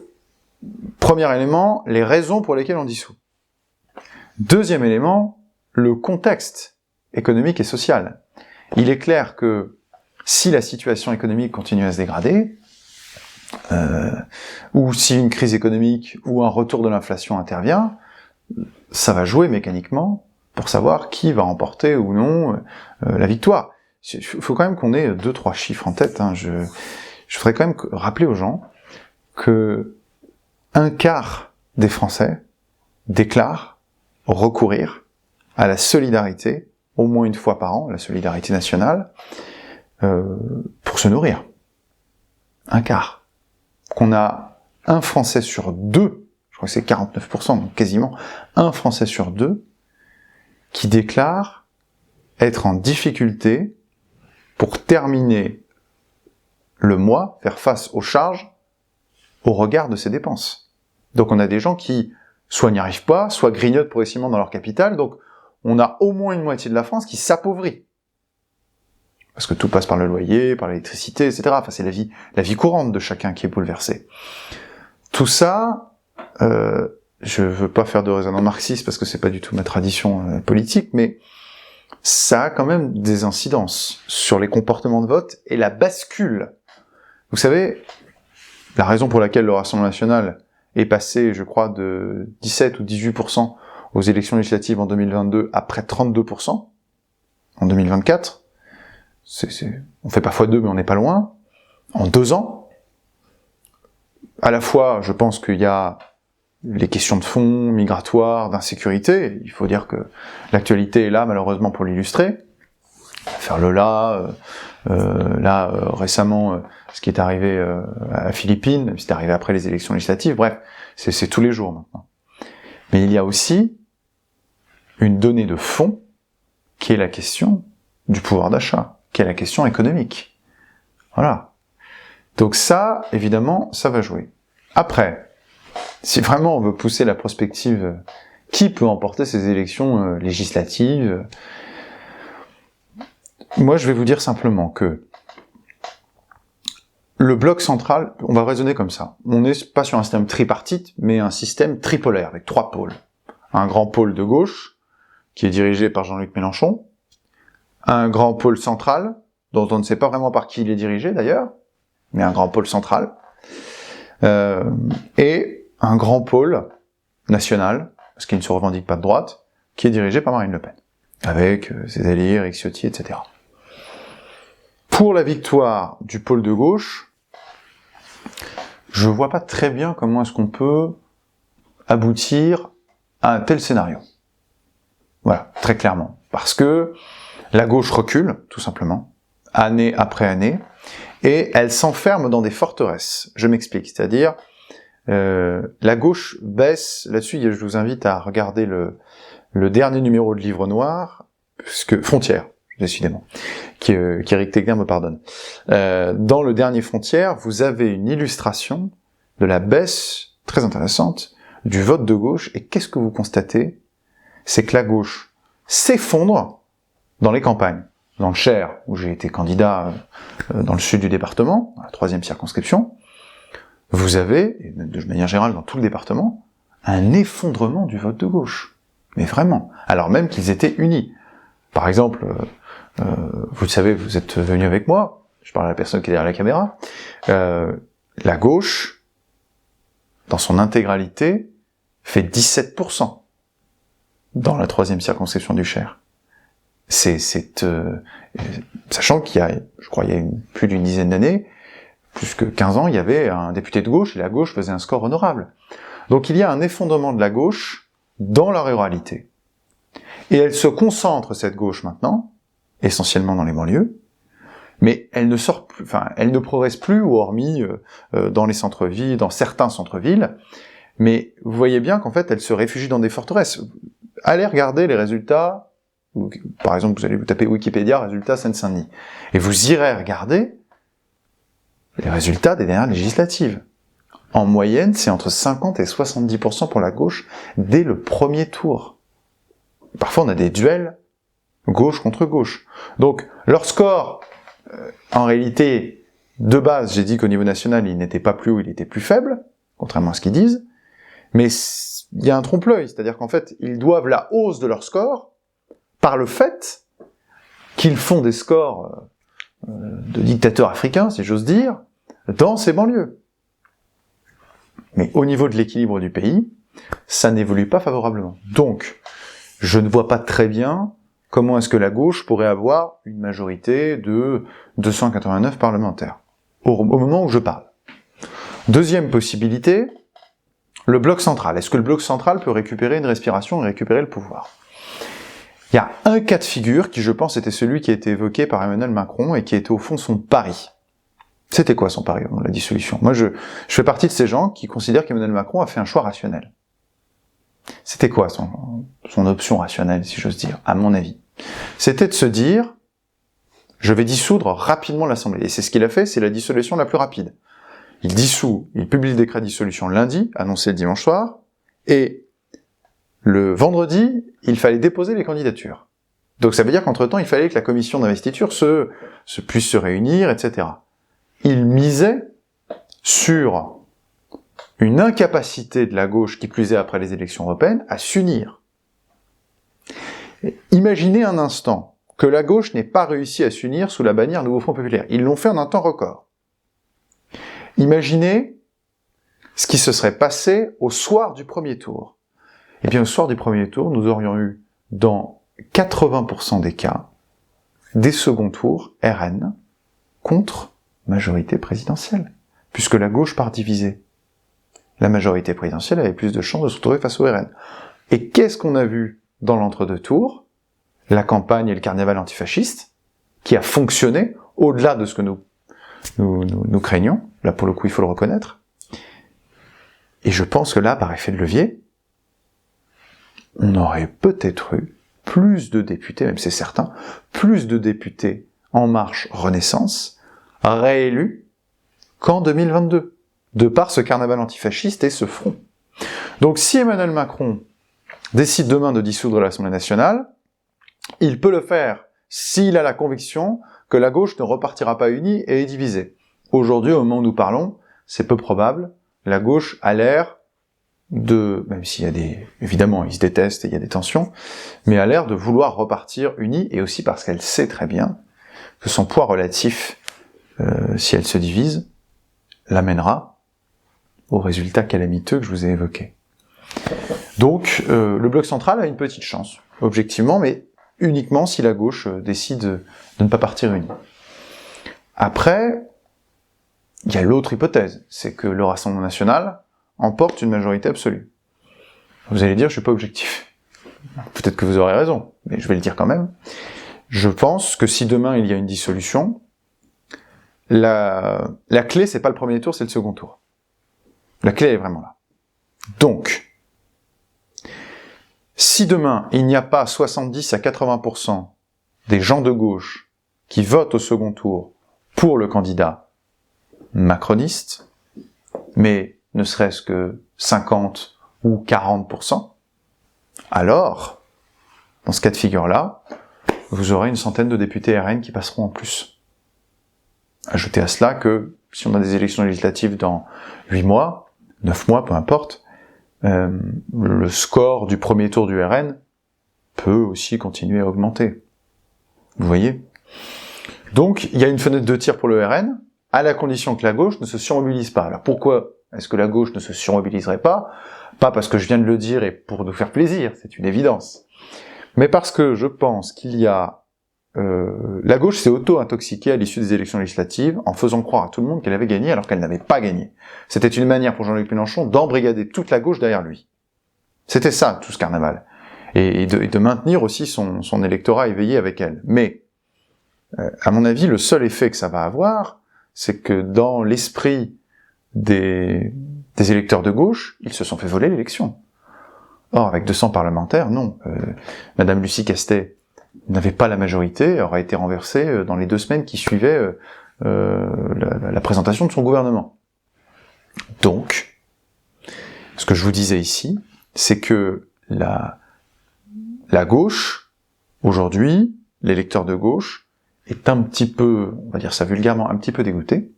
premier élément, les raisons pour lesquelles on dissout. Deuxième élément, le contexte économique et social. Il est clair que si la situation économique continue à se dégrader, ou si une crise économique ou un retour de l'inflation intervient, ça va jouer mécaniquement pour savoir qui va remporter ou non la victoire. Il faut quand même qu'on ait 2-3 chiffres en tête. Je voudrais quand même rappeler aux gens que 1/4 des Français déclarent recourir à la solidarité au moins une fois par an, la solidarité nationale, pour se nourrir. 1/4. Qu'on a un Français sur 2, je crois que c'est 49%, donc quasiment un Français sur 2, qui déclare être en difficulté pour terminer le mois, faire face aux charges au regard de ses dépenses. Donc on a des gens qui soit n'y arrivent pas, soit grignotent progressivement dans leur capital, donc on a au moins une moitié de la France qui s'appauvrit. Parce que tout passe par le loyer, par l'électricité, etc. Enfin, c'est la vie courante de chacun qui est bouleversée. Tout ça, je veux pas faire de raisonnement marxiste parce que c'est pas du tout ma tradition politique, mais ça a quand même des incidences sur les comportements de vote et la bascule. Vous savez, la raison pour laquelle le Rassemblement national est passé, je crois, de 17 ou 18% aux élections législatives en 2022 à près de 32% en 2024, on fait pas x2, mais on n'est pas loin, en 2 ans. À la fois, je pense qu'il y a les questions de fond, migratoires, d'insécurité. Il faut dire que l'actualité est là, malheureusement, pour l'illustrer. L'affaire Lola, récemment, ce qui est arrivé à Philippines, c'est arrivé après les élections législatives, bref, c'est tous les jours maintenant. Mais il y a aussi une donnée de fond qui est la question du pouvoir d'achat, qui est la question économique. Voilà. Donc ça, évidemment, ça va jouer. Après, si vraiment on veut pousser la prospective, qui peut emporter ces élections législatives? Moi, je vais vous dire simplement que le bloc central, on va raisonner comme ça. On n'est pas sur un système tripartite, mais un système tripolaire, avec 3 pôles. Un grand pôle de gauche, qui est dirigé par Jean-Luc Mélenchon. Un grand pôle central, dont on ne sait pas vraiment par qui il est dirigé d'ailleurs, mais un grand pôle central. Et un grand pôle national, parce qu'il ne se revendique pas de droite, qui est dirigé par Marine Le Pen, avec ses alliés, Éric Ciotti, etc. Pour la victoire du pôle de gauche, je vois pas très bien comment est-ce qu'on peut aboutir à un tel scénario. Voilà, très clairement. Parce que la gauche recule, tout simplement, année après année, et elle s'enferme dans des forteresses. Je m'explique, c'est-à-dire, la gauche baisse, là-dessus, je vous invite à regarder le dernier numéro de Livre Noir, puisque Frontières, décidément, qu'Éric Tegner me pardonne. Dans le dernier Frontières, vous avez une illustration de la baisse, très intéressante, du vote de gauche, et qu'est-ce que vous constatez? C'est que la gauche s'effondre dans les campagnes. Dans le Cher, où j'ai été candidat dans le sud du département, à la 3e circonscription, vous avez, et de manière générale dans tout le département, un effondrement du vote de gauche. Mais vraiment. Alors même qu'ils étaient unis. Par exemple, vous le savez, vous êtes venu avec moi, je parle à la personne qui est derrière la caméra, la gauche, dans son intégralité, fait 17%. dans la 3e circonscription du Cher. Sachant qu'il y a, je crois, plus d'une dizaine d'années, plus que 15 ans, il y avait un député de gauche, et la gauche faisait un score honorable. Donc il y a un effondrement de la gauche dans la ruralité. Et elle se concentre, cette gauche maintenant, essentiellement dans les banlieues, mais elle ne progresse plus, hormis dans les centres-villes, dans certains centres-villes, mais vous voyez bien qu'en fait, elle se réfugie dans des forteresses. Allez regarder les résultats, par exemple, vous allez vous taper Wikipédia, résultats Seine-Saint-Denis, et vous irez regarder les résultats des dernières législatives. En moyenne, c'est entre 50 et 70% pour la gauche dès le premier tour. Parfois, on a des duels gauche contre gauche. Donc, leur score, en réalité, de base, j'ai dit qu'au niveau national, il n'était pas plus haut, il était plus faible, contrairement à ce qu'ils disent, mais il y a un trompe-l'œil, c'est-à-dire qu'en fait, ils doivent la hausse de leur score par le fait qu'ils font des scores de dictateurs africains, si j'ose dire, dans ces banlieues. Mais au niveau de l'équilibre du pays, ça n'évolue pas favorablement. Donc, je ne vois pas très bien comment est-ce que la gauche pourrait avoir une majorité de 289 parlementaires, au moment où je parle. Deuxième possibilité, le bloc central. Est-ce que le bloc central peut récupérer une respiration et récupérer le pouvoir? Il y a un cas de figure qui, je pense, était celui qui a été évoqué par Emmanuel Macron et qui était au fond son pari. C'était quoi son pari, la dissolution? Moi, je fais partie de ces gens qui considèrent qu'Emmanuel Macron a fait un choix rationnel. C'était quoi son option rationnelle, si j'ose dire, à mon avis? C'était de se dire, je vais dissoudre rapidement l'Assemblée. Et c'est ce qu'il a fait, c'est la dissolution la plus rapide. Il publie le décret de dissolution lundi, annoncé le dimanche soir, et le vendredi, il fallait déposer les candidatures. Donc ça veut dire qu'entre-temps, il fallait que la commission d'investiture puisse se réunir, etc. Il misait sur une incapacité de la gauche, qui plus est après les élections européennes, à s'unir. Imaginez un instant que la gauche n'ait pas réussi à s'unir sous la bannière Nouveau Front Populaire. Ils l'ont fait en un temps record. Imaginez ce qui se serait passé au soir du premier tour. Eh bien, au soir du premier tour, nous aurions eu, dans 80% des cas, des seconds tours RN contre majorité présidentielle, puisque la gauche part divisée. La majorité présidentielle avait plus de chances de se retrouver face au RN. Et qu'est-ce qu'on a vu dans l'entre-deux tours? La campagne et le carnaval antifasciste, qui a fonctionné au-delà de ce que nous craignons. Là, pour le coup, il faut le reconnaître. Et je pense que là, par effet de levier, on aurait peut-être eu plus de députés, même c'est certain, plus de députés En Marche Renaissance réélus qu'en 2022, de par ce carnaval antifasciste et ce front. Donc si Emmanuel Macron décide demain de dissoudre l'Assemblée nationale, il peut le faire s'il a la conviction que la gauche ne repartira pas unie et est divisée. Aujourd'hui, au moment où nous parlons, c'est peu probable. La gauche a l'air de, même s'il y a évidemment, ils se détestent et il y a des tensions, mais a l'air de vouloir repartir unie, et aussi parce qu'elle sait très bien que son poids relatif, si elle se divise, l'amènera au résultat calamiteux que je vous ai évoqué. Donc, le bloc central a une petite chance, objectivement, mais uniquement si la gauche décide de ne pas partir unie. Après, il y a l'autre hypothèse, c'est que le Rassemblement national emporte une majorité absolue. Vous allez dire, je suis pas objectif. Peut-être que vous aurez raison, mais je vais le dire quand même. Je pense que si demain il y a une dissolution, la clé, c'est pas le premier tour, c'est le second tour. La clé est vraiment là. Donc, si demain il n'y a pas 70 à 80% des gens de gauche qui votent au second tour pour le candidat macroniste, mais ne serait-ce que 50 ou 40%, alors, dans ce cas de figure-là, vous aurez une centaine de députés RN qui passeront en plus. Ajoutez à cela que, si on a des élections législatives dans 8 mois, 9 mois, peu importe, le score du premier tour du RN peut aussi continuer à augmenter. Vous voyez? Donc, il y a une fenêtre de tir pour le RN, à la condition que la gauche ne se surmobilise pas. Alors pourquoi est-ce que la gauche ne se surmobiliserait pas? Pas parce que je viens de le dire et pour nous faire plaisir, c'est une évidence, mais parce que je pense qu'il y a... la gauche s'est auto-intoxiquée à l'issue des élections législatives en faisant croire à tout le monde qu'elle avait gagné alors qu'elle n'avait pas gagné. C'était une manière pour Jean-Luc Mélenchon d'embrigader toute la gauche derrière lui. C'était ça, tout ce carnaval. Et de maintenir aussi son électorat éveillé avec elle. Mais, à mon avis, le seul effet que ça va avoir, c'est que dans l'esprit des électeurs de gauche, ils se sont fait voler l'élection. Or, avec 200 parlementaires, non. Madame Lucie Castet n'avait pas la majorité, aurait été renversée dans les 2 semaines qui suivaient la présentation de son gouvernement. Donc, ce que je vous disais ici, c'est que la gauche, aujourd'hui, l'électeur de gauche, est un petit peu, on va dire ça vulgairement, un petit peu dégoûté,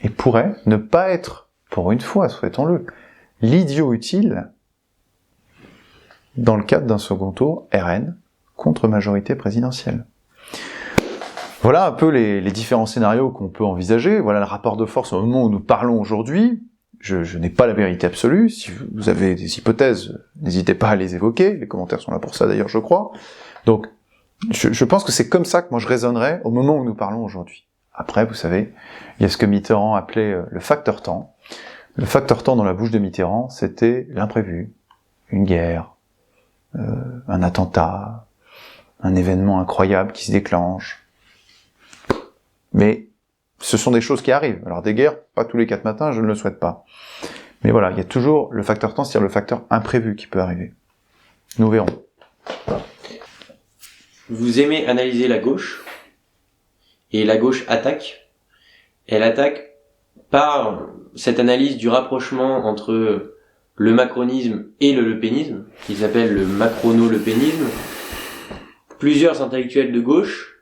et pourrait ne pas être, pour une fois, souhaitons-le, l'idiot utile dans le cadre d'un second tour RN contre majorité présidentielle. Voilà un peu les différents scénarios qu'on peut envisager. Voilà le rapport de force au moment où nous parlons aujourd'hui. Je n'ai pas la vérité absolue. Si vous avez des hypothèses, n'hésitez pas à les évoquer. Les commentaires sont là pour ça d'ailleurs, je crois. Donc, je pense que c'est comme ça que moi je raisonnerais au moment où nous parlons aujourd'hui. Après, vous savez, il y a ce que Mitterrand appelait le facteur temps. Le facteur temps dans la bouche de Mitterrand, c'était l'imprévu. Une guerre, un attentat, un événement incroyable qui se déclenche. Mais ce sont des choses qui arrivent. Alors des guerres, pas tous les 4 matins, je ne le souhaite pas. Mais voilà, il y a toujours le facteur temps, c'est-à-dire le facteur imprévu qui peut arriver. Nous verrons. Vous aimez analyser la gauche, et la gauche attaque. Elle attaque par cette analyse du rapprochement entre le macronisme et le lepénisme, qui s'appelle le macrono-lepénisme. Plusieurs intellectuels de gauche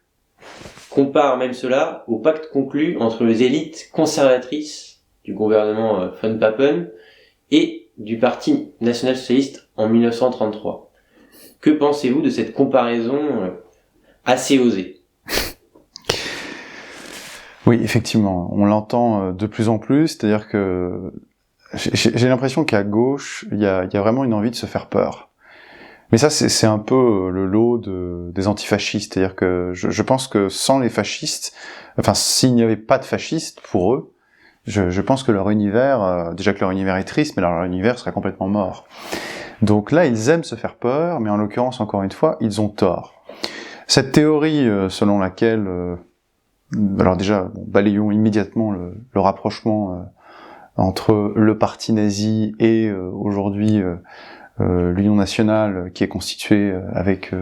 comparent même cela au pacte conclu entre les élites conservatrices du gouvernement Von Papen et du Parti national-socialiste en 1933. Que pensez-vous de cette comparaison assez osée ? Oui, effectivement, on l'entend de plus en plus, c'est-à-dire que j'ai l'impression qu'à gauche, il y a vraiment une envie de se faire peur. Mais ça, c'est un peu le lot des antifascistes, c'est-à-dire que je pense que sans les fascistes, enfin, s'il n'y avait pas de fascistes, pour eux, je pense que leur univers, déjà que leur univers est triste, mais leur univers serait complètement mort. Donc là, ils aiment se faire peur, mais en l'occurrence, encore une fois, ils ont tort. Cette théorie selon laquelle, alors déjà, balayons immédiatement le rapprochement entre le parti nazi et aujourd'hui l'Union nationale, qui est constituée avec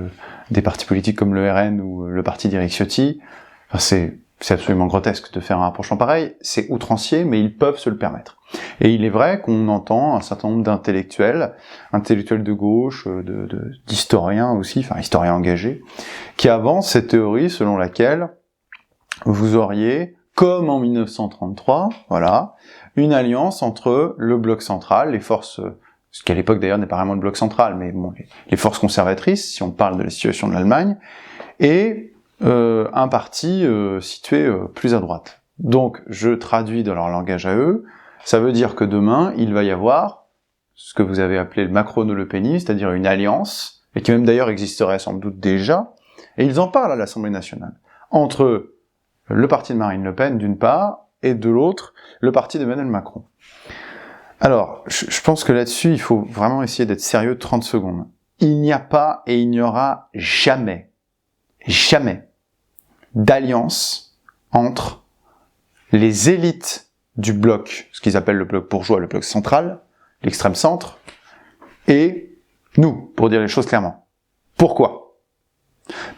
des partis politiques comme le RN ou le parti d'Éric Ciotti. Enfin, c'est absolument grotesque de faire un rapprochement pareil, c'est outrancier, mais ils peuvent se le permettre. Et il est vrai qu'on entend un certain nombre d'intellectuels de gauche, d'historiens aussi, enfin historiens engagés, qui avancent cette théorie selon laquelle vous auriez, comme en 1933, voilà, une alliance entre le bloc central, les forces, ce qui à l'époque d'ailleurs n'est pas vraiment le bloc central, mais bon, les forces conservatrices, si on parle de la situation de l'Allemagne, et un parti situé plus à droite. Donc, je traduis dans leur langage à eux, ça veut dire que demain, il va y avoir ce que vous avez appelé le macrono-lepénisme, c'est-à-dire une alliance, et qui même d'ailleurs existerait sans doute déjà, et ils en parlent à l'Assemblée nationale, entre le parti de Marine Le Pen d'une part, et de l'autre, le parti d'Emmanuel Macron. Alors, je pense que là-dessus, il faut vraiment essayer d'être sérieux 30 secondes. Il n'y a pas et il n'y aura jamais d'alliance entre les élites du bloc, ce qu'ils appellent le bloc bourgeois, le bloc central, l'extrême centre, et nous, pour dire les choses clairement. Pourquoi ?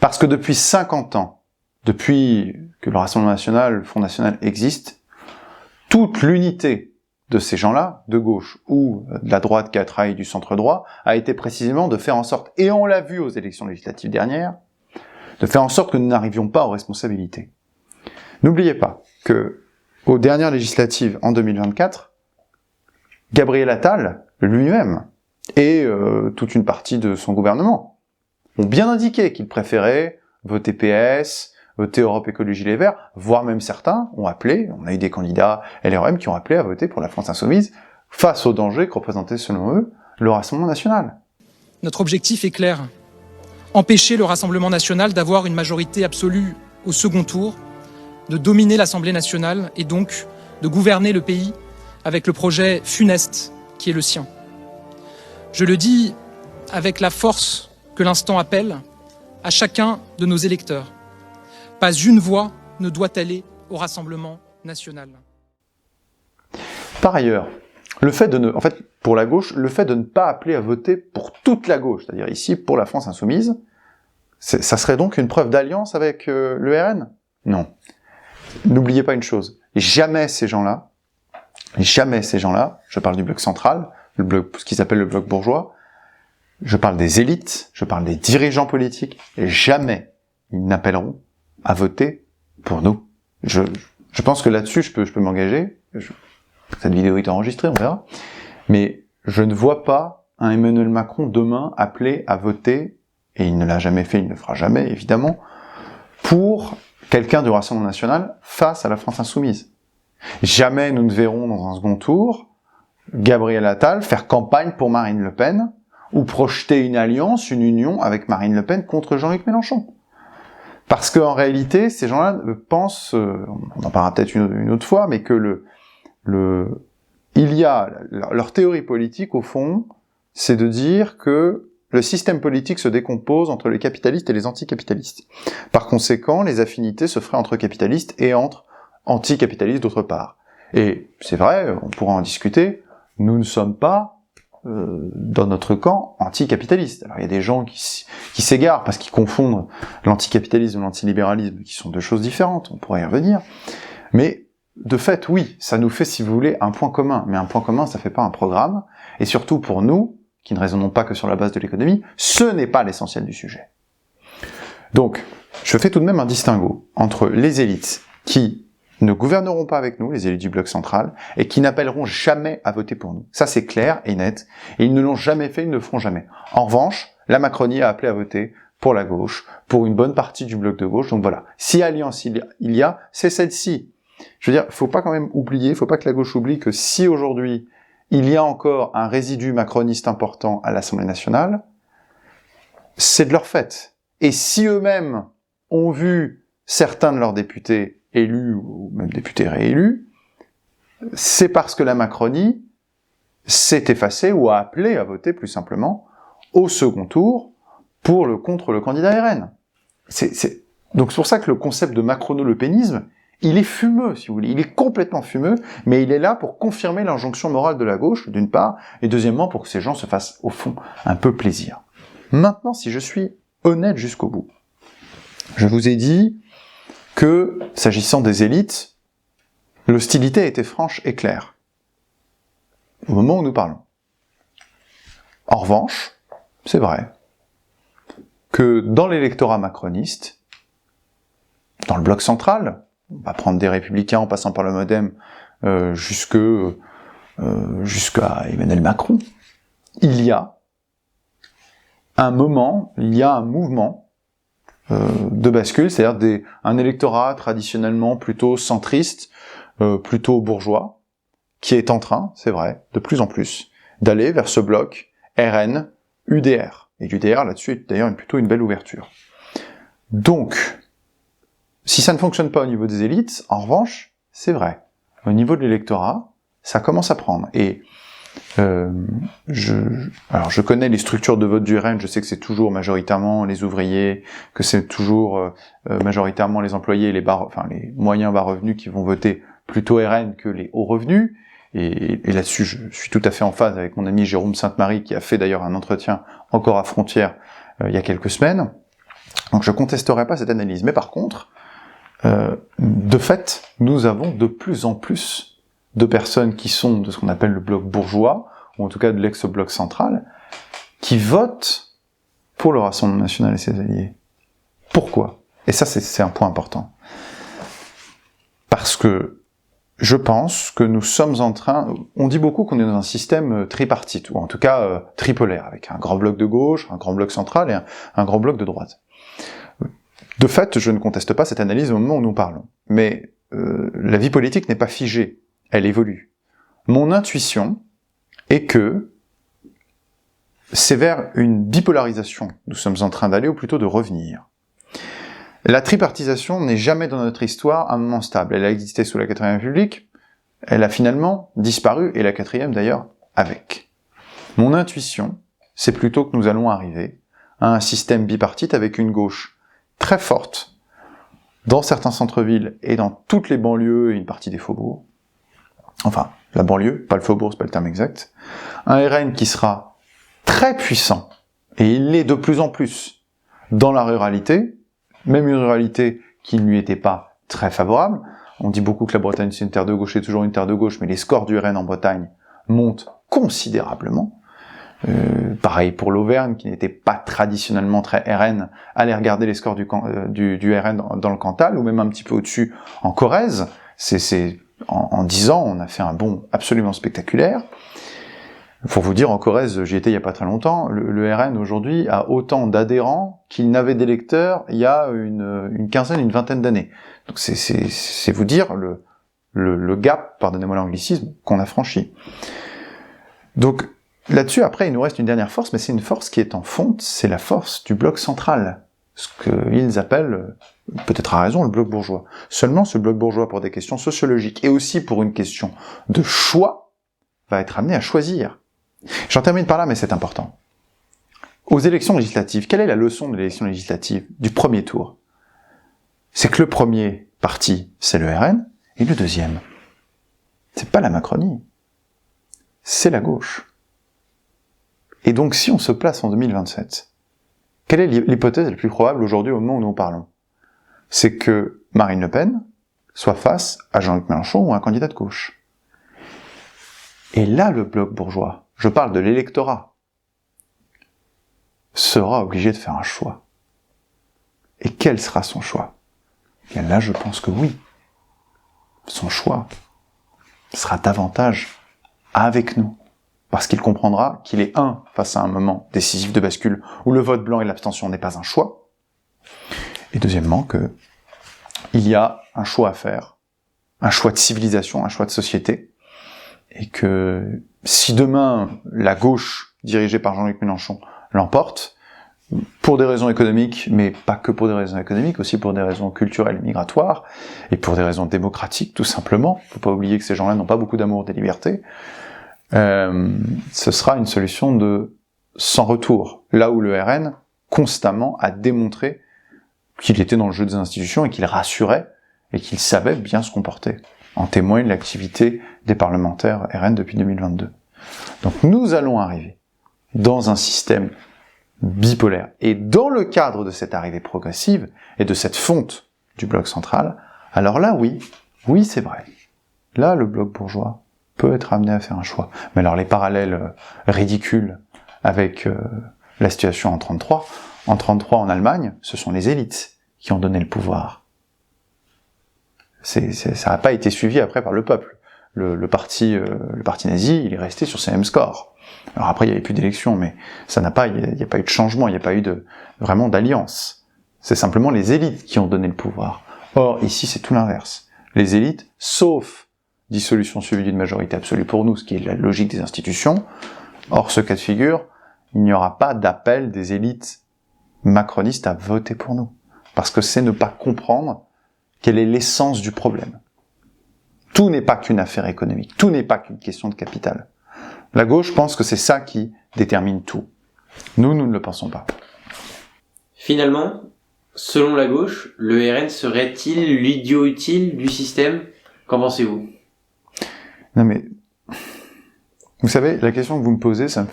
Parce que depuis 50 ans, depuis que le Rassemblement national, le Front national existe, toute l'unité de ces gens-là, de gauche ou de la droite qui a trahi du centre-droit, a été précisément de faire en sorte, et on l'a vu aux élections législatives dernières, de faire en sorte que nous n'arrivions pas aux responsabilités. N'oubliez pas que, aux dernières législatives en 2024, Gabriel Attal, lui-même, et toute une partie de son gouvernement, ont bien indiqué qu'ils préféraient voter PS, voter Europe Écologie Les Verts, voire même certains ont appelé, on a eu des candidats LREM qui ont appelé à voter pour la France Insoumise face au danger que représentait selon eux le Rassemblement national. Notre objectif est clair. Empêcher le Rassemblement national d'avoir une majorité absolue au second tour, de dominer l'Assemblée nationale et donc de gouverner le pays avec le projet funeste qui est le sien. Je le dis avec la force que l'instant appelle à chacun de nos électeurs. Pas une voix ne doit aller au Rassemblement national. Par ailleurs, le fait de en fait, pour la gauche, le fait de ne pas appeler à voter pour toute la gauche, c'est-à-dire ici pour la France insoumise, ça serait donc une preuve d'alliance avec le RN ? Non. N'oubliez pas une chose, jamais ces gens-là, je parle du bloc central, ce qui s'appelle le bloc bourgeois, je parle des élites, je parle des dirigeants politiques, et jamais ils n'appelleront à voter pour nous. Je pense que là-dessus, je peux m'engager. Cette vidéo est enregistrée, on verra. Mais je ne vois pas un Emmanuel Macron demain appeler à voter, et il ne l'a jamais fait, il ne le fera jamais, évidemment, pour quelqu'un du Rassemblement national face à la France insoumise. Jamais nous ne verrons dans un second tour Gabriel Attal faire campagne pour Marine Le Pen, ou projeter une alliance, une union avec Marine Le Pen contre Jean-Luc Mélenchon. Parce qu'en réalité, ces gens-là pensent, on en parlera peut-être une autre fois, mais que leur théorie politique, au fond, c'est de dire que le système politique se décompose entre les capitalistes et les anticapitalistes. Par conséquent, les affinités se feraient entre capitalistes et entre anticapitalistes d'autre part. Et c'est vrai, on pourra en discuter, nous ne sommes pas dans notre camp anticapitaliste. Alors il y a des gens qui s'égarent parce qu'ils confondent l'anticapitalisme et l'antilibéralisme, qui sont deux choses différentes, on pourrait y revenir. Mais de fait, oui, ça nous fait, si vous voulez, un point commun. Mais un point commun, ça fait pas un programme. Et surtout pour nous, qui ne raisonnons pas que sur la base de l'économie, ce n'est pas l'essentiel du sujet. Donc, je fais tout de même un distinguo entre les élites qui ne gouverneront pas avec nous, les élites du bloc central, et qui n'appelleront jamais à voter pour nous. Ça, c'est clair et net. Et ils ne l'ont jamais fait, ils ne le feront jamais. En revanche, la Macronie a appelé à voter pour la gauche, pour une bonne partie du bloc de gauche. Donc voilà. Si alliance il y a, c'est celle-ci. Je veux dire, faut pas quand même oublier, faut pas que la gauche oublie que si aujourd'hui, il y a encore un résidu macroniste important à l'Assemblée nationale, c'est de leur fait. Et si eux-mêmes ont vu certains de leurs députés élus, ou même députés réélus, c'est parce que la Macronie s'est effacée ou a appelé à voter plus simplement au second tour contre le candidat RN. Donc c'est pour ça que le concept de macrono-lepénisme, il est fumeux, si vous voulez, il est complètement fumeux, mais il est là pour confirmer l'injonction morale de la gauche, d'une part, et deuxièmement pour que ces gens se fassent, au fond, un peu plaisir. Maintenant, si je suis honnête jusqu'au bout, je vous ai dit que, s'agissant des élites, l'hostilité était franche et claire, au moment où nous parlons. En revanche, c'est vrai que dans l'électorat macroniste, dans le bloc central, on va prendre des républicains en passant par le MoDem jusqu'à Emmanuel Macron, il y a un mouvement de bascule, c'est-à-dire un électorat traditionnellement plutôt centriste, plutôt bourgeois, qui est en train, c'est vrai, de plus en plus, d'aller vers ce bloc RN, UDR. Et l'UDR, là-dessus, est d'ailleurs plutôt une belle ouverture. Donc, si ça ne fonctionne pas au niveau des élites, en revanche, c'est vrai. Au niveau de l'électorat, ça commence à prendre. Et je connais les structures de vote du RN, je sais que c'est toujours majoritairement les ouvriers, que c'est toujours majoritairement les employés et les moyens bas revenus qui vont voter plutôt RN que les hauts revenus. Et là-dessus, je suis tout à fait en phase avec mon ami Jérôme Sainte-Marie, qui a fait d'ailleurs un entretien encore à Frontières il y a quelques semaines. Donc je contesterai pas cette analyse. Mais par contre, de fait, nous avons de plus en plus de personnes qui sont de ce qu'on appelle le bloc bourgeois, ou en tout cas de l'ex-bloc central, qui votent pour le Rassemblement national et ses alliés. Pourquoi ? Et ça, c'est un point important. Parce que je pense que nous sommes en train... On dit beaucoup qu'on est dans un système tripartite, ou en tout cas tripolaire, avec un grand bloc de gauche, un grand bloc central et un grand bloc de droite. De fait, je ne conteste pas cette analyse au moment où nous parlons. Mais la vie politique n'est pas figée, elle évolue. Mon intuition, et que c'est vers une bipolarisation nous sommes en train d'aller, ou plutôt de revenir. La tripartisation n'est jamais dans notre histoire un moment stable. Elle a existé sous la 4ème République, elle a finalement disparu, et la 4e d'ailleurs avec. Mon intuition, c'est plutôt que nous allons arriver à un système bipartite avec une gauche très forte dans certains centres-villes et dans toutes les banlieues et une partie des faubourgs. Enfin, la banlieue, pas le faubourg, c'est pas le terme exact. Un RN qui sera très puissant, et il l'est de plus en plus, dans la ruralité, même une ruralité qui ne lui était pas très favorable. On dit beaucoup que la Bretagne c'est une terre de gauche, c'est toujours une terre de gauche, mais les scores du RN en Bretagne montent considérablement. Pareil pour l'Auvergne, qui n'était pas traditionnellement très RN, allez regarder les scores du RN dans le Cantal, ou même un petit peu au-dessus en Corrèze. En 10 ans, on a fait un bond absolument spectaculaire. Pour vous dire, en Corrèze, j'y étais il y a pas très longtemps, le RN aujourd'hui a autant d'adhérents qu'il n'avait d'électeurs il y a une quinzaine, une vingtaine d'années. Donc c'est vous dire le gap, pardonnez-moi l'anglicisme, qu'on a franchi. Donc là-dessus, après, il nous reste une dernière force, mais c'est une force qui est en fonte, c'est la force du bloc central. Ce qu'ils appellent, peut-être à raison, le bloc bourgeois. Seulement, ce bloc bourgeois, pour des questions sociologiques, et aussi pour une question de choix, va être amené à choisir. J'en termine par là, mais c'est important. Aux élections législatives, quelle est la leçon de l'élection législative du premier tour? C'est que le premier parti, c'est le RN, et le deuxième, c'est pas la Macronie, c'est la gauche. Et donc, si on se place en 2027, quelle est l'hypothèse la plus probable aujourd'hui au moment où nous parlons? C'est que Marine Le Pen soit face à Jean-Luc Mélenchon ou à un candidat de gauche. Et là, le bloc bourgeois, je parle de l'électorat, sera obligé de faire un choix. Et quel sera son choix? Et bien là, je pense que oui. Son choix sera davantage avec nous. Parce qu'il comprendra qu'il est face à un moment décisif de bascule où le vote blanc et l'abstention n'est pas un choix. Et deuxièmement, que il y a un choix à faire, un choix de civilisation, un choix de société, et que si demain la gauche dirigée par Jean-Luc Mélenchon l'emporte, pour des raisons économiques, mais pas que pour des raisons économiques, aussi pour des raisons culturelles et migratoires, et pour des raisons démocratiques tout simplement, faut pas oublier que ces gens-là n'ont pas beaucoup d'amour des libertés, ce sera une solution de sans retour, là où le RN constamment a démontré qu'il était dans le jeu des institutions et qu'il rassurait et qu'il savait bien se comporter. En témoigne l'activité des parlementaires RN depuis 2022. Donc nous allons arriver dans un système bipolaire. Et dans le cadre de cette arrivée progressive et de cette fonte du bloc central, alors là oui c'est vrai. Là le bloc bourgeois peut être amené à faire un choix. Mais alors les parallèles ridicules avec la situation en 33, en Allemagne, ce sont les élites qui ont donné le pouvoir. Ça n'a pas été suivi après par le peuple. Le parti nazi, il est resté sur ses mêmes scores. Alors après, il n'y avait plus d'élections, mais il n'y a pas eu de changement, il n'y a pas eu vraiment d'alliance. C'est simplement les élites qui ont donné le pouvoir. Or, ici, c'est tout l'inverse. Les élites, sauf dissolution suivie d'une majorité absolue pour nous, ce qui est la logique des institutions. Or, ce cas de figure, il n'y aura pas d'appel des élites macronistes à voter pour nous. Parce que c'est ne pas comprendre quelle est l'essence du problème. Tout n'est pas qu'une affaire économique, tout n'est pas qu'une question de capital. La gauche pense que c'est ça qui détermine tout. Nous ne le pensons pas. Finalement, selon la gauche, le RN serait-il l'idiot utile du système? Qu'en pensez-vous? Non mais, vous savez, la question que vous me posez, ça me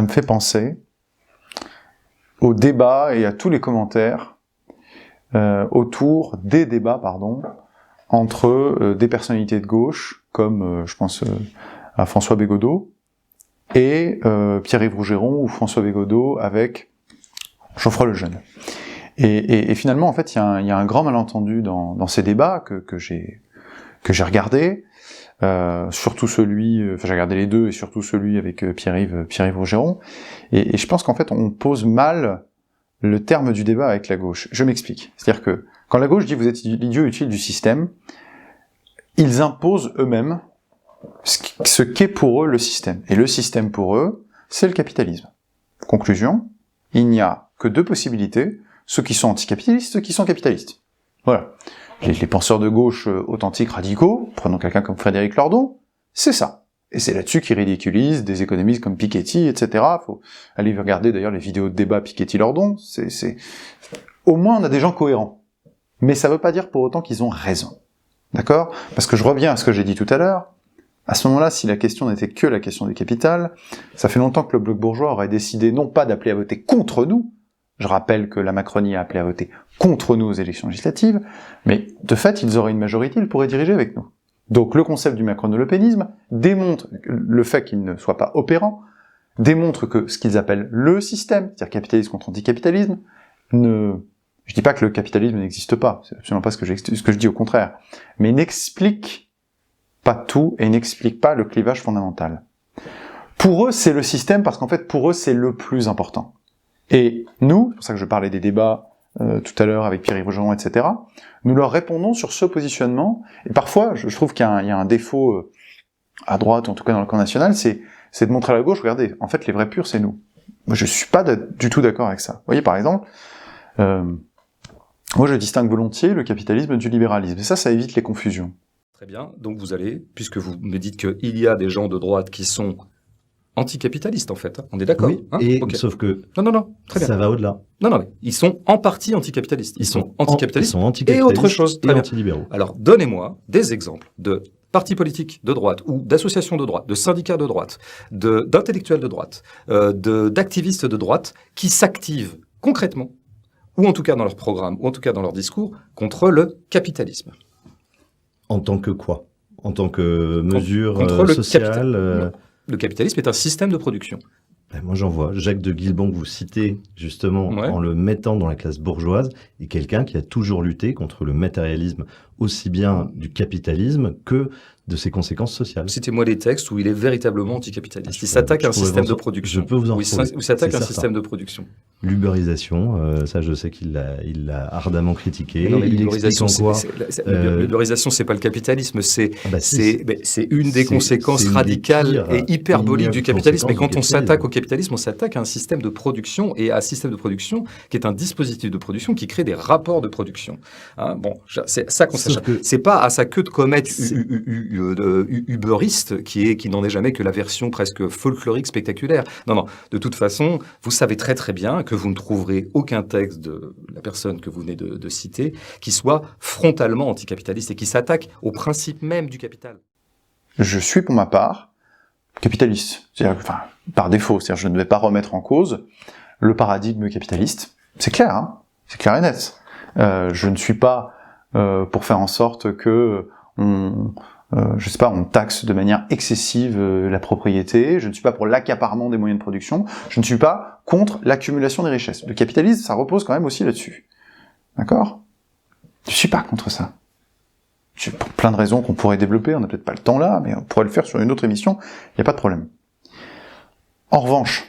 fait penser au débat et à tous les commentaires autour des débats, entre des personnalités de gauche, comme je pense à François Bégodeau, et Pierre-Yves Rougeron ou François Bégodeau avec Geoffroy Lejeune. Et finalement, en fait, il y a un grand malentendu dans ces débats que j'ai regardé, surtout celui, j'ai regardé les deux et surtout celui avec Pierre-Yves Rougeron, et je pense qu'en fait on pose mal le terme du débat avec la gauche. Je m'explique. C'est-à-dire que quand la gauche dit vous êtes l'idiot utile du système, ils imposent eux-mêmes ce qu'est pour eux le système. Et le système pour eux, c'est le capitalisme. Conclusion, il n'y a que deux possibilités, ceux qui sont anticapitalistes, ceux qui sont capitalistes. Voilà. Les penseurs de gauche authentiques radicaux, prenons quelqu'un comme Frédéric Lordon, c'est ça. Et c'est là-dessus qu'ils ridiculisent des économistes comme Piketty, etc. Faut aller regarder d'ailleurs les vidéos de débat Piketty-Lordon. Au moins on a des gens cohérents. Mais ça veut pas dire pour autant qu'ils ont raison. D'accord ? Parce que je reviens à ce que j'ai dit tout à l'heure. À ce moment-là, si la question n'était que la question du capital, ça fait longtemps que le bloc bourgeois aurait décidé non pas d'appeler à voter contre nous, je rappelle que la Macronie a appelé à voter contre nous aux élections législatives, mais de fait, ils auraient une majorité, ils pourraient diriger avec nous. Donc le concept du macrono-lepénisme démontre le fait qu'il ne soit pas opérant, démontre que ce qu'ils appellent le système, c'est-à-dire capitalisme contre anticapitalisme, je dis pas que le capitalisme n'existe pas, c'est absolument pas ce que je dis, au contraire, mais n'explique pas tout et n'explique pas le clivage fondamental. Pour eux, c'est le système parce qu'en fait, pour eux, c'est le plus important. Et nous, c'est pour ça que je parlais des débats tout à l'heure avec Pierre-Yves Jean, etc., nous leur répondons sur ce positionnement, et parfois, je trouve qu'il y a un défaut à droite, ou en tout cas dans le camp national, c'est de montrer à la gauche, regardez, en fait, les vrais purs, c'est nous. Moi, je suis pas du tout d'accord avec ça. Vous voyez, par exemple, moi, je distingue volontiers le capitalisme du libéralisme, et ça évite les confusions. Très bien, donc vous allez, puisque vous me dites qu'il y a des gens de droite qui sont anticapitalistes, en fait, hein. On est d'accord, oui, hein, et okay. sauf que non, très bien. Ça va au-delà. Non, mais ils sont en partie anticapitalistes. Ils sont anticapitalistes, et autre chose, très bien. Antilibéraux. Alors, donnez-moi des exemples de partis politiques de droite ou d'associations de droite, de syndicats de droite, d'intellectuels de droite, d'activistes de droite qui s'activent concrètement, ou en tout cas dans leur programme, ou en tout cas dans leur discours, contre le capitalisme. En tant que quoi ? En tant que mesure contre sociale Le capitalisme est un système de production. Ben moi, j'en vois. Jacques de Guilbon, que vous citez justement en le mettant dans la classe bourgeoise, est quelqu'un qui a toujours lutté contre le matérialisme, aussi bien du capitalisme que de ses conséquences sociales. Citez-moi les textes où il est véritablement anticapitaliste. Il s'attaque à un système de production. Je peux vous en retrouver. Il s'attaque à un système de production. L'uberisation, ça je sais qu'il l'a ardemment critiqué. Non, mais l'uberisation, l'uberisation, c'est pas le capitalisme, c'est une des conséquences radicales et hyperboliques du capitalisme. Mais quand on s'attaque au capitalisme, on s'attaque à un système de production et à un système de production qui est un dispositif de production qui crée des rapports de production. Hein, bon, c'est ça qu'on s'attaque. C'est pas à sa queue de comète uberiste qui n'en est jamais que la version presque folklorique spectaculaire. Non. De toute façon, vous savez très très bien que vous ne trouverez aucun texte de la personne que vous venez de citer qui soit frontalement anticapitaliste et qui s'attaque au principe même du capital. Je suis pour ma part capitaliste, c'est-à-dire, par défaut, c'est-à-dire je ne vais pas remettre en cause le paradigme capitaliste. C'est clair, hein, c'est clair et net. Je ne suis pas pour faire en sorte que on taxe de manière excessive la propriété, je ne suis pas pour l'accaparement des moyens de production, je ne suis pas contre l'accumulation des richesses. Le capitalisme, ça repose quand même aussi là-dessus. D'accord ? Je suis pas contre ça. Pour plein de raisons qu'on pourrait développer, on n'a peut-être pas le temps là, mais on pourrait le faire sur une autre émission, il n'y a pas de problème. En revanche,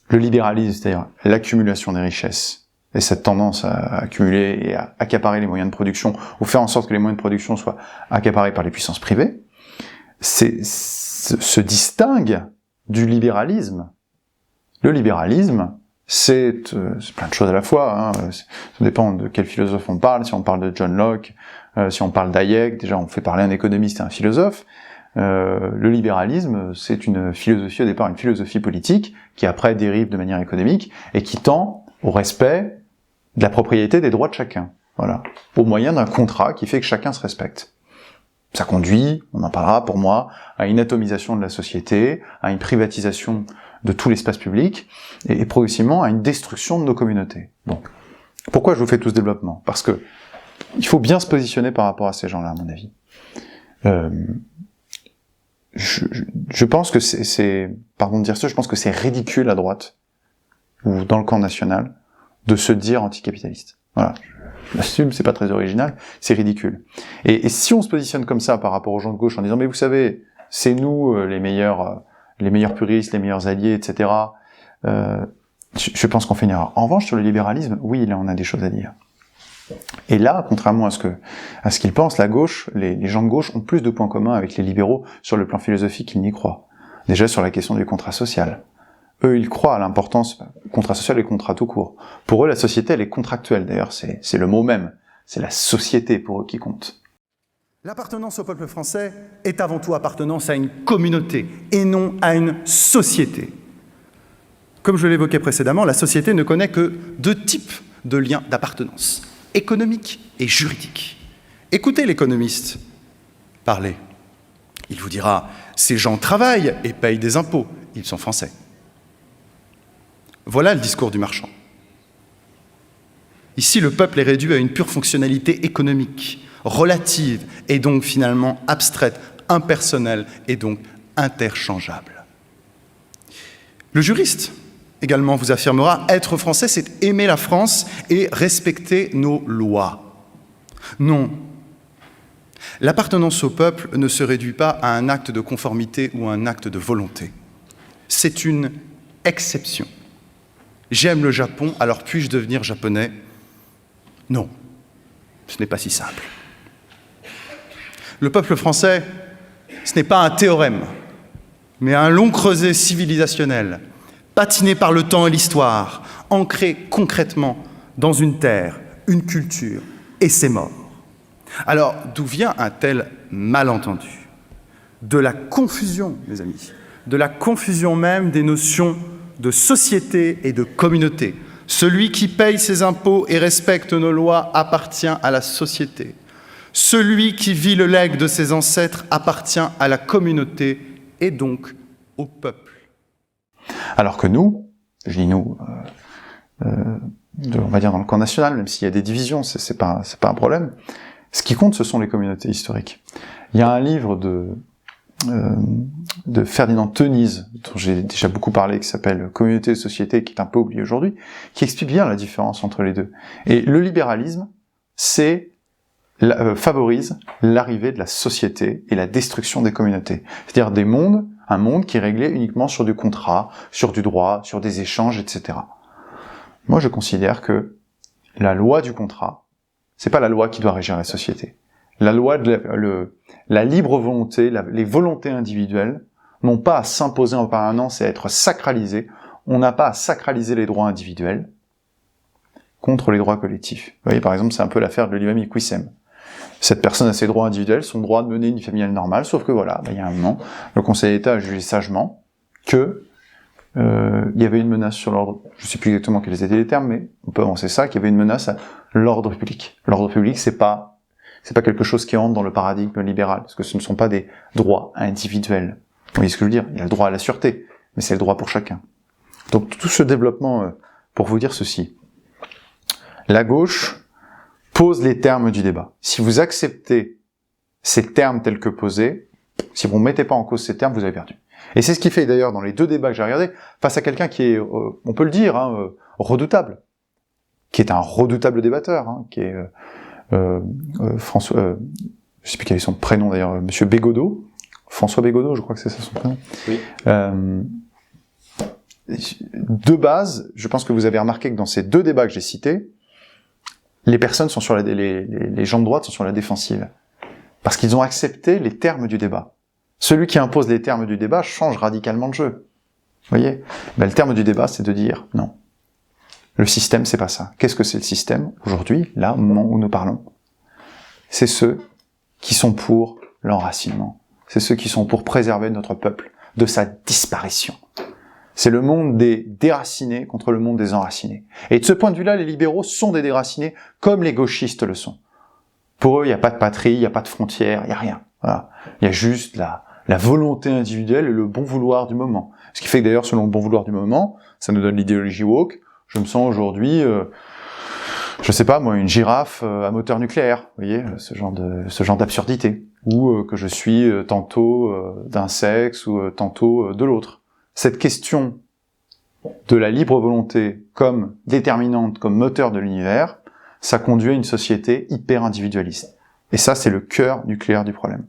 le libéralisme, c'est-à-dire l'accumulation des richesses, et cette tendance à accumuler et à accaparer les moyens de production, ou faire en sorte que les moyens de production soient accaparés par les puissances privées, se distingue du libéralisme. Le libéralisme, c'est plein de choses à la fois, hein. Ça dépend de quel philosophe on parle, si on parle de John Locke, si on parle d'Hayek, déjà on fait parler un économiste et un philosophe. Le libéralisme, c'est une philosophie, au départ une philosophie politique, qui après dérive de manière économique, et qui tend au respect de la propriété des droits de chacun, voilà, au moyen d'un contrat qui fait que chacun se respecte. Ça conduit, on en parlera pour moi, à une atomisation de la société, à une privatisation de tout l'espace public, et progressivement à une destruction de nos communautés. Bon. Pourquoi je vous fais tout ce développement ? Parce que il faut bien se positionner par rapport à ces gens-là, à mon avis. Je pense que pardon de dire ça, je pense que c'est ridicule à droite, ou dans le camp national, de se dire anticapitaliste. Voilà. Je l'assume, c'est pas très original, c'est ridicule. Et si on se positionne comme ça par rapport aux gens de gauche en disant, mais vous savez, c'est nous les meilleurs puristes, les meilleurs alliés, etc., je pense qu'on fait une erreur. En revanche, sur le libéralisme, oui, là on a des choses à dire. Et là, contrairement à ce qu'ils pensent, la gauche, les gens de gauche ont plus de points communs avec les libéraux sur le plan philosophique qu'ils n'y croient. Déjà sur la question du contrat social. Eux, ils croient à l'importance contrat social et contrat tout court. Pour eux, la société, elle est contractuelle. D'ailleurs, c'est le mot même. C'est la société pour eux qui compte. L'appartenance au peuple français est avant tout appartenance à une communauté et non à une société. Comme je l'évoquais précédemment, la société ne connaît que deux types de liens d'appartenance, économique et juridique. Écoutez l'économiste parler. Il vous dira « ces gens travaillent et payent des impôts, ils sont français ». Voilà le discours du marchand. Ici, le peuple est réduit à une pure fonctionnalité économique, relative et donc finalement abstraite, impersonnelle et donc interchangeable. Le juriste également vous affirmera « être français, c'est aimer la France et respecter nos lois ». Non. L'appartenance au peuple ne se réduit pas à un acte de conformité ou à un acte de volonté. C'est une exception. J'aime le Japon, alors puis-je devenir japonais? Non, ce n'est pas si simple. Le peuple français, ce n'est pas un théorème, mais un long creuset civilisationnel, patiné par le temps et l'histoire, ancré concrètement dans une terre, une culture et ses morts. Alors, d'où vient un tel malentendu? De la confusion, mes amis, de la confusion même des notions de société et de communauté. Celui qui paye ses impôts et respecte nos lois appartient à la société. Celui qui vit le legs de ses ancêtres appartient à la communauté et donc au peuple. Alors que nous, je dis nous, on va dire dans le camp national, même s'il y a des divisions, c'est pas un problème. Ce qui compte, ce sont les communautés historiques. Il y a un livre de Ferdinand Tönnies, dont j'ai déjà beaucoup parlé, qui s'appelle « Communauté et société », qui est un peu oublié aujourd'hui, qui explique bien la différence entre les deux. Et le libéralisme, favorise l'arrivée de la société et la destruction des communautés. C'est-à-dire un monde qui est réglé uniquement sur du contrat, sur du droit, sur des échanges, etc. Moi, je considère que la loi du contrat, c'est pas la loi qui doit régir la société. La loi de la libre volonté, les volontés individuelles n'ont pas à s'imposer en permanence et à être sacralisées. On n'a pas à sacraliser les droits individuels contre les droits collectifs. Vous voyez, par exemple, c'est un peu l'affaire de l'imam Iqwissem. Cette personne a ses droits individuels, son droit de mener une vie familiale normale, sauf que voilà, il y a un moment, le Conseil d'État a jugé sagement que il y avait une menace sur l'ordre, je ne sais plus exactement quels étaient les termes, mais on peut avancer ça, qu'il y avait une menace à l'ordre public. L'ordre public, c'est pas quelque chose qui entre dans le paradigme libéral, parce que ce ne sont pas des droits individuels. Vous voyez ce que je veux dire? Il y a le droit à la sûreté, mais c'est le droit pour chacun. Donc tout ce développement, pour vous dire ceci. La gauche pose les termes du débat. Si vous acceptez ces termes tels que posés, si vous ne mettez pas en cause ces termes, vous avez perdu. Et c'est ce qui fait d'ailleurs dans les deux débats que j'ai regardés, face à quelqu'un qui est, on peut le dire, redoutable, qui est un redoutable débatteur, qui est François, je sais plus quel est son prénom d'ailleurs, Monsieur Bégodeau, François Bégodeau, je crois que c'est ça son prénom. Oui. De base, je pense que vous avez remarqué que dans ces deux débats que j'ai cités, les personnes sont sur les gens de droite sont sur la défensive. Parce qu'ils ont accepté les termes du débat. Celui qui impose les termes du débat change radicalement le jeu. Vous voyez? Le terme du débat, c'est de dire, non. Le système, c'est pas ça. Qu'est-ce que c'est le système? Aujourd'hui, là, au moment où nous parlons, c'est ceux qui sont pour l'enracinement. C'est ceux qui sont pour préserver notre peuple de sa disparition. C'est le monde des déracinés contre le monde des enracinés. Et de ce point de vue-là, les libéraux sont des déracinés, comme les gauchistes le sont. Pour eux, il n'y a pas de patrie, il n'y a pas de frontières, il n'y a rien. Voilà. Il y a juste la volonté individuelle et le bon vouloir du moment. Ce qui fait que d'ailleurs, selon le bon vouloir du moment, ça nous donne l'idéologie woke. Je me sens aujourd'hui, je sais pas moi, une girafe à moteur nucléaire. Vous voyez, ce genre d'absurdité. Ou que je suis tantôt d'un sexe ou tantôt de l'autre. Cette question de la libre volonté comme déterminante, comme moteur de l'univers, ça conduit à une société hyper individualiste. Et ça, c'est le cœur nucléaire du problème.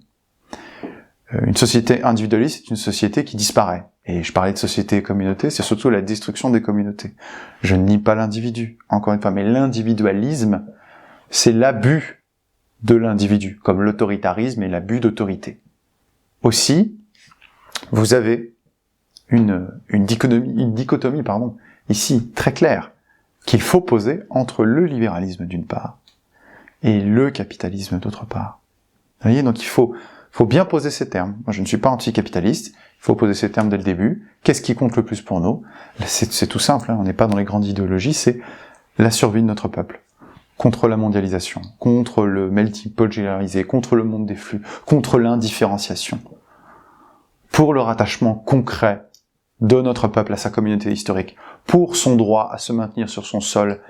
Une société individualiste, c'est une société qui disparaît. Et je parlais de société et communauté, c'est surtout la destruction des communautés. Je ne nie pas l'individu, encore une fois, mais l'individualisme c'est l'abus de l'individu, comme l'autoritarisme et l'abus d'autorité. Aussi, vous avez une dichotomie, ici, très claire, qu'il faut poser entre le libéralisme d'une part et le capitalisme d'autre part. Vous voyez, donc il faut bien poser ces termes. Moi, je ne suis pas anticapitaliste, il faut poser ces termes dès le début. Qu'est-ce qui compte le plus pour nous? C'est tout simple, on n'est pas dans les grandes idéologies, c'est la survie de notre peuple. Contre la mondialisation, contre le melting pot généralisé, contre le monde des flux, contre l'indifférenciation. Pour le rattachement concret de notre peuple à sa communauté historique, pour son droit à se maintenir sur son sol,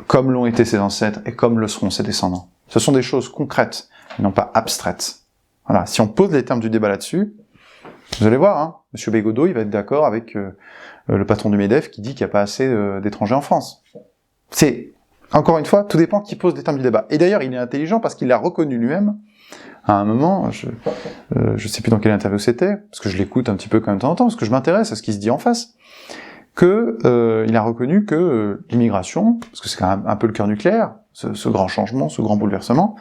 comme l'ont été ses ancêtres et comme le seront ses descendants. Ce sont des choses concrètes, et non pas abstraites. Voilà. Si on pose les termes du débat là-dessus, vous allez voir, Monsieur Bégodeau, il va être d'accord avec le patron du MEDEF qui dit qu'il n'y a pas assez d'étrangers en France. C'est, encore une fois, tout dépend qui pose les termes du débat. Et d'ailleurs, il est intelligent parce qu'il l'a reconnu lui-même, à un moment, je sais plus dans quelle interview c'était, parce que je l'écoute un petit peu quand même de temps en temps, parce que je m'intéresse à ce qui se dit en face, il a reconnu que l'immigration, parce que c'est quand même un peu le cœur nucléaire, ce grand changement, ce grand bouleversement,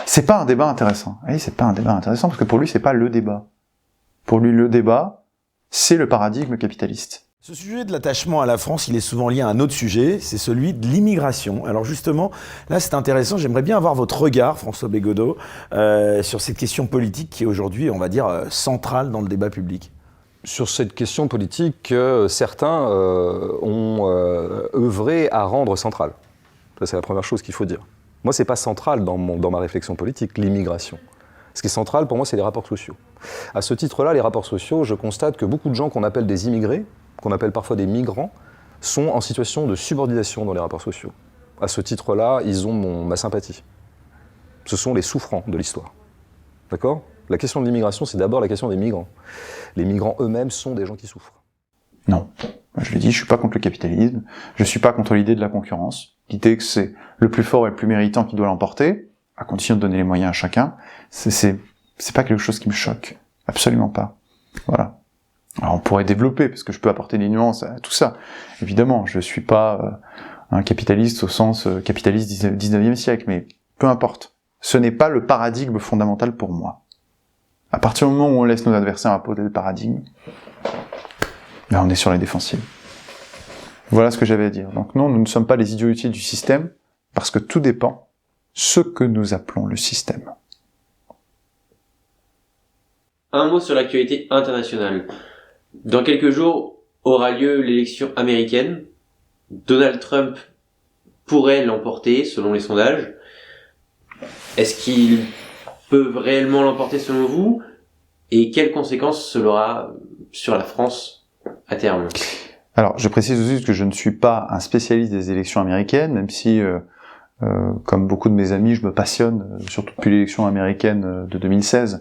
c'est pas un débat intéressant. Oui, c'est pas un débat intéressant, parce que pour lui, c'est pas le débat. Pour lui, le débat, c'est le paradigme capitaliste. Ce sujet de l'attachement à la France, il est souvent lié à un autre sujet, c'est celui de l'immigration. Alors justement, là c'est intéressant, j'aimerais bien avoir votre regard, François Bégodeau, sur cette question politique qui est aujourd'hui, on va dire, centrale dans le débat public. Sur cette question politique, certains ont œuvré à rendre centrale. Ça, c'est la première chose qu'il faut dire. Moi, c'est pas central dans ma réflexion politique, l'immigration. Ce qui est central, pour moi, c'est les rapports sociaux. À ce titre-là, les rapports sociaux, je constate que beaucoup de gens qu'on appelle des immigrés, qu'on appelle parfois des migrants, sont en situation de subordination dans les rapports sociaux. À ce titre-là, ils ont ma sympathie. Ce sont les souffrants de l'histoire. D'accord ? La question de l'immigration, c'est d'abord la question des migrants. Les migrants eux-mêmes sont des gens qui souffrent. Non. Je l'ai dit, je suis pas contre le capitalisme, je suis pas contre l'idée de la concurrence, l'idée que c'est le plus fort et le plus méritant qui doit l'emporter, à condition de donner les moyens à chacun, c'est pas quelque chose qui me choque. Absolument pas. Voilà. Alors on pourrait développer, parce que je peux apporter des nuances à tout ça. Évidemment, je suis pas un capitaliste au sens capitaliste 19e siècle, mais peu importe. Ce n'est pas le paradigme fondamental pour moi. À partir du moment où on laisse nos adversaires imposer le paradigme, on est sur les défensives. Voilà ce que j'avais à dire. Donc non, nous ne sommes pas les idiots utiles du système, parce que tout dépend ce que nous appelons le système. Un mot sur l'actualité internationale. Dans quelques jours aura lieu l'élection américaine. Donald Trump pourrait l'emporter selon les sondages. Est-ce qu'il peut réellement l'emporter selon vous? Et quelles conséquences cela aura sur la France à terme? Alors, je précise aussi que je ne suis pas un spécialiste des élections américaines, même si, comme beaucoup de mes amis, je me passionne, surtout depuis l'élection américaine de 2016,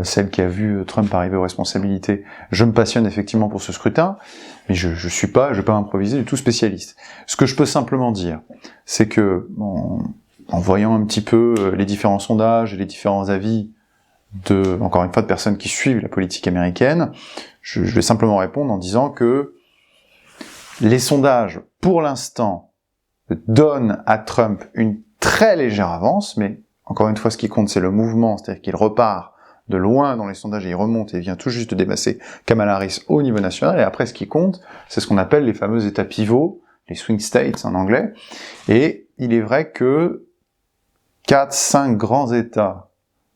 celle qui a vu Trump arriver aux responsabilités. Je me passionne effectivement pour ce scrutin, mais je vais pas improviser du tout spécialiste. Ce que je peux simplement dire, c'est que, en voyant un petit peu les différents sondages et les différents avis encore une fois, de personnes qui suivent la politique américaine, je vais simplement répondre en disant que les sondages, pour l'instant, donnent à Trump une très légère avance, mais encore une fois, ce qui compte, c'est le mouvement, c'est-à-dire qu'il repart de loin dans les sondages et il remonte et vient tout juste de dépasser Kamala Harris au niveau national, et après, ce qui compte, c'est ce qu'on appelle les fameux États pivots, les swing states en anglais, et il est vrai que 4-5 grands États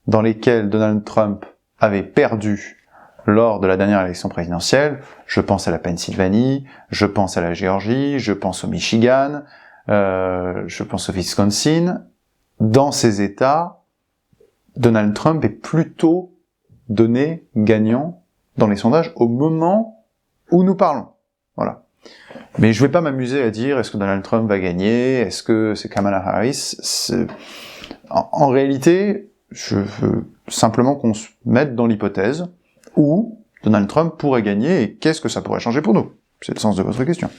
dans lesquels Donald Trump avait perdu lors de la dernière élection présidentielle, je pense à la Pennsylvanie, je pense à la Géorgie, je pense au Michigan, je pense au Wisconsin. Dans ces États, Donald Trump est plutôt donné gagnant dans les sondages au moment où nous parlons. Voilà. Mais je vais pas m'amuser à dire est-ce que Donald Trump va gagner, est-ce que c'est Kamala Harris. En réalité, je veux simplement qu'on se mette dans l'hypothèse où Donald Trump pourrait gagner et qu'est-ce que ça pourrait changer pour nous. C'est le sens de votre question.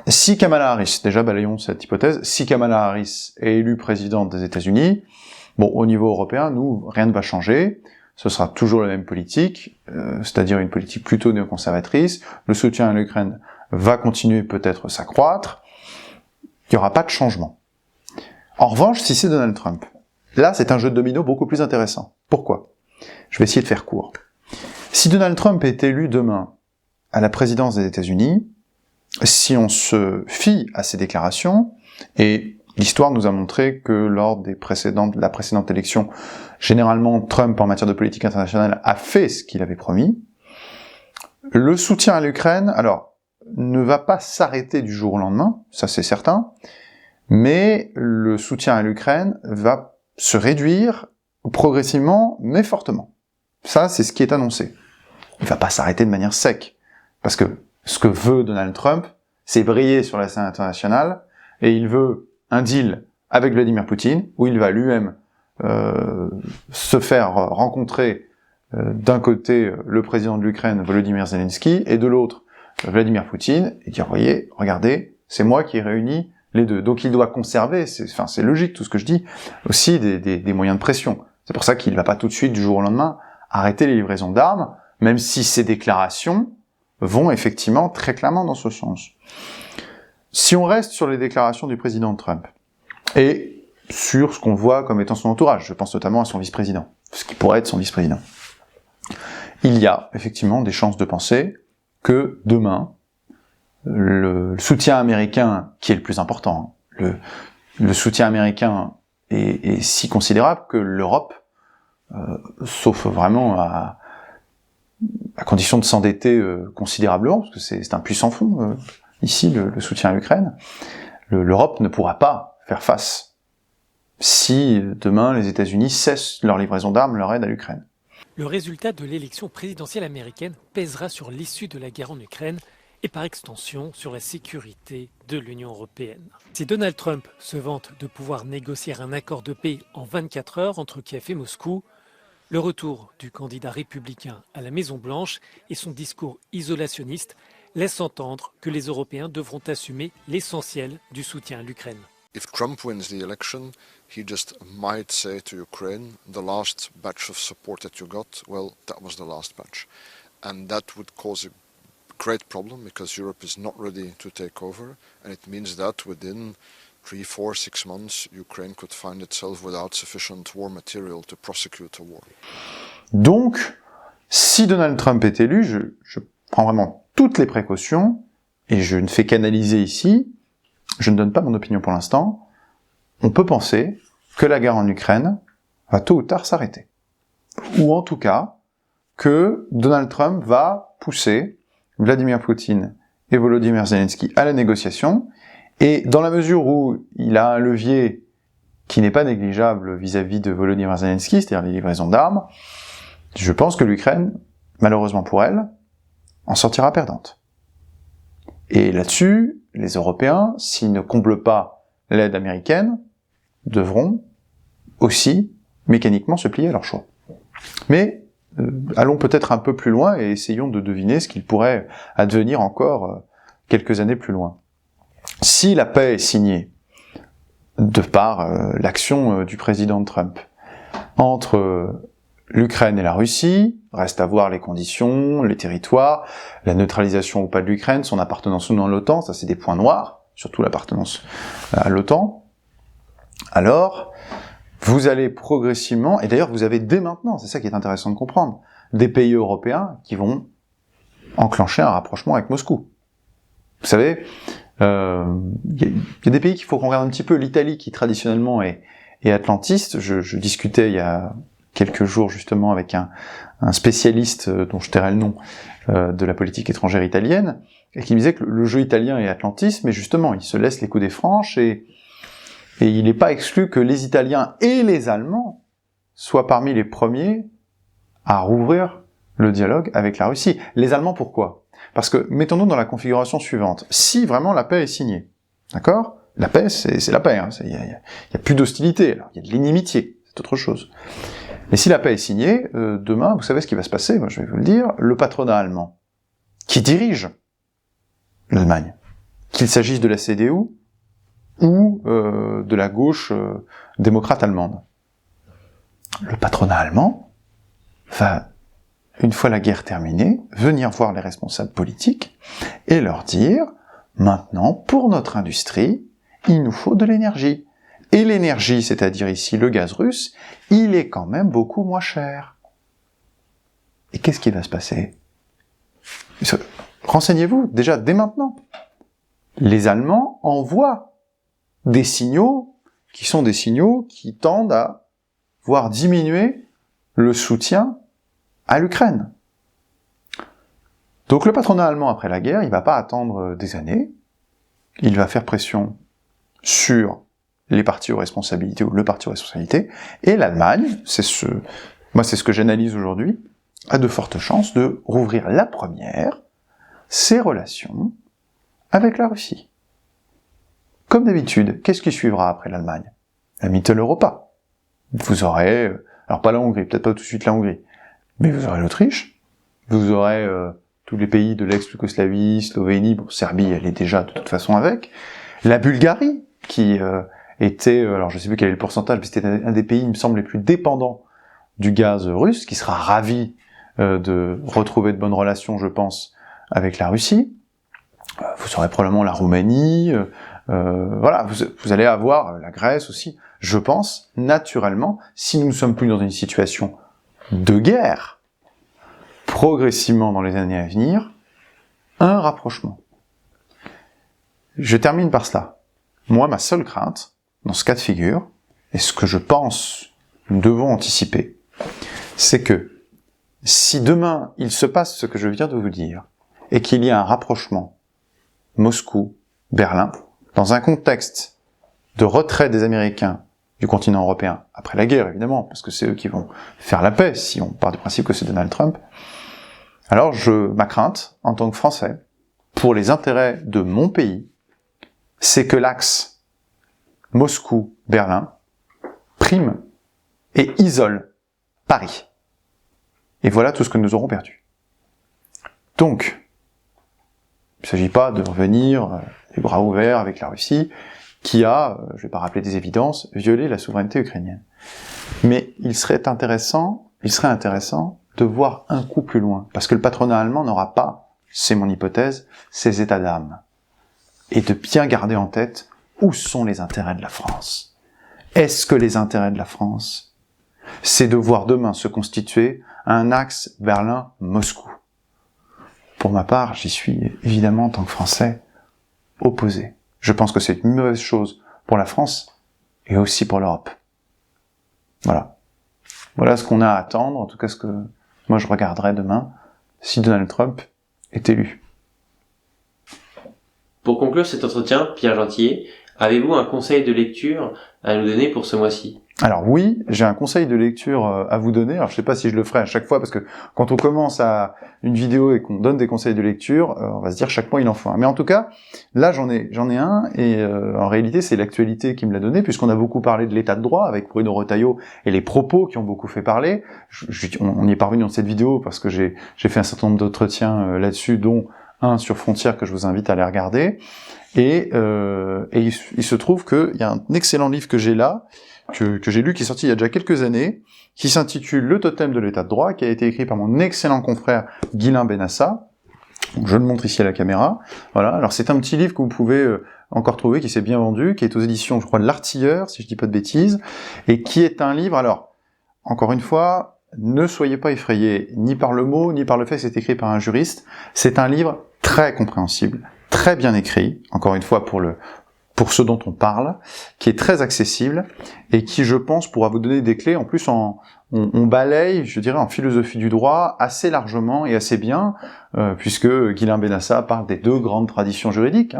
Si Kamala Harris, déjà balayons cette hypothèse, si Kamala Harris est élue présidente des États-Unis, au niveau européen, nous, rien ne va changer. Ce sera toujours la même politique, c'est-à-dire une politique plutôt néoconservatrice. Le soutien à l'Ukraine va continuer peut-être s'accroître. il n'y aura pas de changement. En revanche, si c'est Donald Trump, là, c'est un jeu de domino beaucoup plus intéressant. Pourquoi? Je vais essayer de faire court. Si Donald Trump est élu demain à la présidence des États-Unis, si on se fie à ses déclarations, et l'histoire nous a montré que lors de la précédente élection, généralement Trump en matière de politique internationale a fait ce qu'il avait promis, le soutien à l'Ukraine, alors, ne va pas s'arrêter du jour au lendemain, ça c'est certain, mais le soutien à l'Ukraine va se réduire progressivement, mais fortement. Ça, c'est ce qui est annoncé. Il va pas s'arrêter de manière sec, parce que ce que veut Donald Trump, c'est briller sur la scène internationale, et il veut un deal avec Vladimir Poutine, où il va lui-même se faire rencontrer d'un côté le président de l'Ukraine, Volodymyr Zelensky, et de l'autre, Vladimir Poutine, et dire, voyez, regardez, c'est moi qui ai réuni les deux. Donc il doit conserver, c'est logique tout ce que je dis, aussi des moyens de pression. C'est pour ça qu'il ne va pas tout de suite, du jour au lendemain, arrêter les livraisons d'armes, même si ces déclarations vont effectivement très clairement dans ce sens. Si on reste sur les déclarations du président Trump, et sur ce qu'on voit comme étant son entourage, je pense notamment à son vice-président, ce qui pourrait être son vice-président, il y a effectivement des chances de penser que demain, le soutien américain, qui est le plus important, le soutien américain est si considérable que l'Europe, sauf vraiment à condition de s'endetter considérablement, parce que c'est un puissant fonds, ici, le soutien à l'Ukraine, l'Europe ne pourra pas faire face si demain les États-Unis cessent leur livraison d'armes, leur aide à l'Ukraine. Le résultat de l'élection présidentielle américaine pèsera sur l'issue de la guerre en Ukraine et par extension sur la sécurité de l'Union européenne. Si Donald Trump se vante de pouvoir négocier un accord de paix en 24 heures entre Kiev et Moscou, le retour du candidat républicain à la Maison-Blanche et son discours isolationniste laissent entendre que les Européens devront assumer l'essentiel du soutien à l'Ukraine. If Trump wins the election, he just might say to Ukraine, the last batch of support that you got, well, that was the last batch. And that would cause a great problem because Europe is not ready to take over. And it means that within 3, 4, 6 months, Ukraine could find itself without sufficient war material to prosecute a war. Donc, si Donald Trump est élu, je prends vraiment toutes les précautions, et je ne fais qu'analyser ici, je ne donne pas mon opinion pour l'instant, on peut penser que la guerre en Ukraine va tôt ou tard s'arrêter. Ou en tout cas, que Donald Trump va pousser Vladimir Poutine et Volodymyr Zelensky à la négociation, et dans la mesure où il a un levier qui n'est pas négligeable vis-à-vis de Volodymyr Zelensky, c'est-à-dire les livraisons d'armes, je pense que l'Ukraine, malheureusement pour elle, en sortira perdante. Et là-dessus, les Européens, s'ils ne comblent pas l'aide américaine, devront aussi mécaniquement se plier à leur choix. Mais allons peut-être un peu plus loin et essayons de deviner ce qu'il pourrait advenir encore quelques années plus loin. Si la paix est signée, de par l'action du président Trump, entre l'Ukraine et la Russie, reste à voir les conditions, les territoires, la neutralisation ou pas de l'Ukraine, son appartenance ou non à l'OTAN, ça c'est des points noirs, surtout l'appartenance à l'OTAN. Alors, vous allez progressivement, et d'ailleurs vous avez dès maintenant, c'est ça qui est intéressant de comprendre, des pays européens qui vont enclencher un rapprochement avec Moscou. Vous savez, y a des pays qu'il faut qu'on regarde un petit peu, l'Italie qui traditionnellement est atlantiste, je discutais il y a quelques jours justement avec un spécialiste dont je tairai le nom de la politique étrangère italienne, et qui me disait que le jeu italien est atlantiste, mais justement il se laisse les coups des franches, et il n'est pas exclu que les Italiens et les Allemands soient parmi les premiers à rouvrir le dialogue avec la Russie. Les Allemands, pourquoi? Parce que, mettons-nous dans la configuration suivante, si vraiment la paix est signée, d'accord? La paix, c'est la paix, hein. Il y a plus d'hostilité, alors il y a de l'inimitié, c'est autre chose. Mais si la paix est signée, demain, vous savez ce qui va se passer, moi je vais vous le dire, le patronat allemand, qui dirige l'Allemagne, qu'il s'agisse de la CDU ou de la gauche démocrate allemande, le patronat allemand va, une fois la guerre terminée, venir voir les responsables politiques et leur dire, maintenant, pour notre industrie, il nous faut de l'énergie. Et l'énergie, c'est-à-dire ici le gaz russe, il est quand même beaucoup moins cher. Et qu'est-ce qui va se passer? Renseignez-vous, déjà, dès maintenant. Les Allemands envoient des signaux qui sont des signaux qui tendent à voir diminuer le soutien à l'Ukraine. Donc le patronat allemand, après la guerre, il va pas attendre des années, il va faire pression sur les partis aux responsabilités ou le parti aux responsabilités, et l'Allemagne, c'est ce que j'analyse aujourd'hui, a de fortes chances de rouvrir la première ses relations avec la Russie. Comme d'habitude, qu'est-ce qui suivra après l'Allemagne? La Mitteleuropa. Vous aurez, alors pas la Hongrie, peut-être pas tout de suite la Hongrie, mais vous aurez l'Autriche, vous aurez tous les pays de l'ex-Yougoslavie, Slovénie, bon, Serbie, elle est déjà de toute façon avec, la Bulgarie, qui était, alors je sais plus quel est le pourcentage, mais c'était un des pays, il me semble, les plus dépendants du gaz russe, qui sera ravi de retrouver de bonnes relations, je pense, avec la Russie. Vous aurez probablement la Roumanie, voilà, vous allez avoir la Grèce aussi, je pense, naturellement, si nous ne sommes plus dans une situation de guerre, progressivement dans les années à venir, un rapprochement. Je termine par cela. Moi, ma seule crainte, dans ce cas de figure, et ce que je pense nous devons anticiper, c'est que si demain il se passe ce que je viens de vous dire, et qu'il y a un rapprochement Moscou-Berlin, dans un contexte de retrait des Américains du continent européen, après la guerre évidemment, parce que c'est eux qui vont faire la paix, si on part du principe que c'est Donald Trump, alors ma crainte, en tant que Français, pour les intérêts de mon pays, c'est que l'axe Moscou-Berlin prime et isole Paris. Et voilà tout ce que nous aurons perdu. Donc, il ne s'agit pas de revenir les bras ouverts avec la Russie, qui a, je ne vais pas rappeler des évidences, violé la souveraineté ukrainienne. Mais il serait intéressant de voir un coup plus loin, parce que le patronat allemand n'aura pas, c'est mon hypothèse, ses états d'âme. Et de bien garder en tête où sont les intérêts de la France. Est-ce que les intérêts de la France, c'est de voir demain se constituer un axe Berlin-Moscou? Pour ma part, j'y suis évidemment, en tant que Français, opposé. Je pense que c'est une mauvaise chose pour la France et aussi pour l'Europe. Voilà. Voilà ce qu'on a à attendre, en tout cas ce que moi je regarderai demain si Donald Trump est élu. Pour conclure cet entretien, Pierre Gentillet, avez-vous un conseil de lecture à nous donner pour ce mois-ci? Alors oui, j'ai un conseil de lecture à vous donner. Alors je sais pas si je le ferai à chaque fois, parce que quand on commence à une vidéo et qu'on donne des conseils de lecture, on va se dire chaque mois il en faut un. Mais en tout cas, là j'en ai un, et en réalité c'est l'actualité qui me l'a donné, puisqu'on a beaucoup parlé de l'état de droit avec Bruno Retailleau et les propos qui ont beaucoup fait parler. On y est parvenu dans cette vidéo parce que j'ai fait un certain nombre d'entretiens là-dessus, dont un sur Frontières que je vous invite à aller regarder. Et il se trouve qu'il y a un excellent livre que j'ai là, que j'ai lu, qui est sorti il y a déjà quelques années, qui s'intitule Le totem de l'état de droit, qui a été écrit par mon excellent confrère Guilain Benassa. Je le montre ici à la caméra. Voilà. Alors c'est un petit livre que vous pouvez encore trouver, qui s'est bien vendu, qui est aux éditions, je crois, de l'Artilleur, si je dis pas de bêtises, et qui est un livre, alors, encore une fois, ne soyez pas effrayés, ni par le mot, ni par le fait que c'est écrit par un juriste. C'est un livre très compréhensible, très bien écrit, encore une fois pour ce dont on parle, qui est très accessible, et qui, je pense, pourra vous donner des clés. En plus, on balaye, je dirais, en philosophie du droit assez largement et assez bien, puisque Guilain Benassa parle des deux grandes traditions juridiques,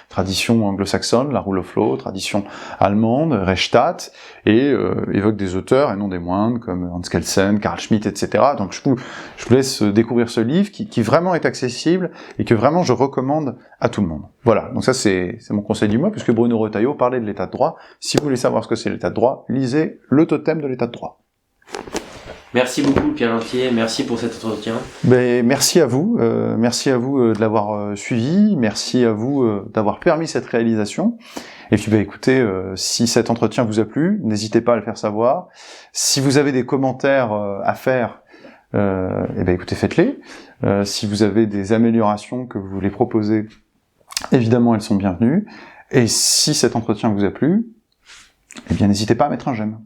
tradition anglo-saxonne, la rule of law, tradition allemande, Rechtsstaat, et évoque des auteurs, et non des moindres, comme Hans Kelsen, Carl Schmitt, etc. Donc je vous laisse découvrir ce livre, qui vraiment est accessible, et que vraiment je recommande à tout le monde. Voilà, donc ça c'est mon conseil du mois, puisque Bruno Retailleau parlait de l'état de droit. Si vous voulez savoir ce que c'est l'état de droit, lisez Le totem de l'état de droit. Merci beaucoup Pierre Gentillet, merci pour cet entretien. Merci à vous de l'avoir suivi, merci à vous d'avoir permis cette réalisation. Et puis écoutez, si cet entretien vous a plu, n'hésitez pas à le faire savoir. Si vous avez des commentaires à faire, écoutez, faites-les. Si vous avez des améliorations que vous voulez proposer évidemment, elles sont bienvenues. Et si cet entretien vous a plu, eh bien, n'hésitez pas à mettre un j'aime.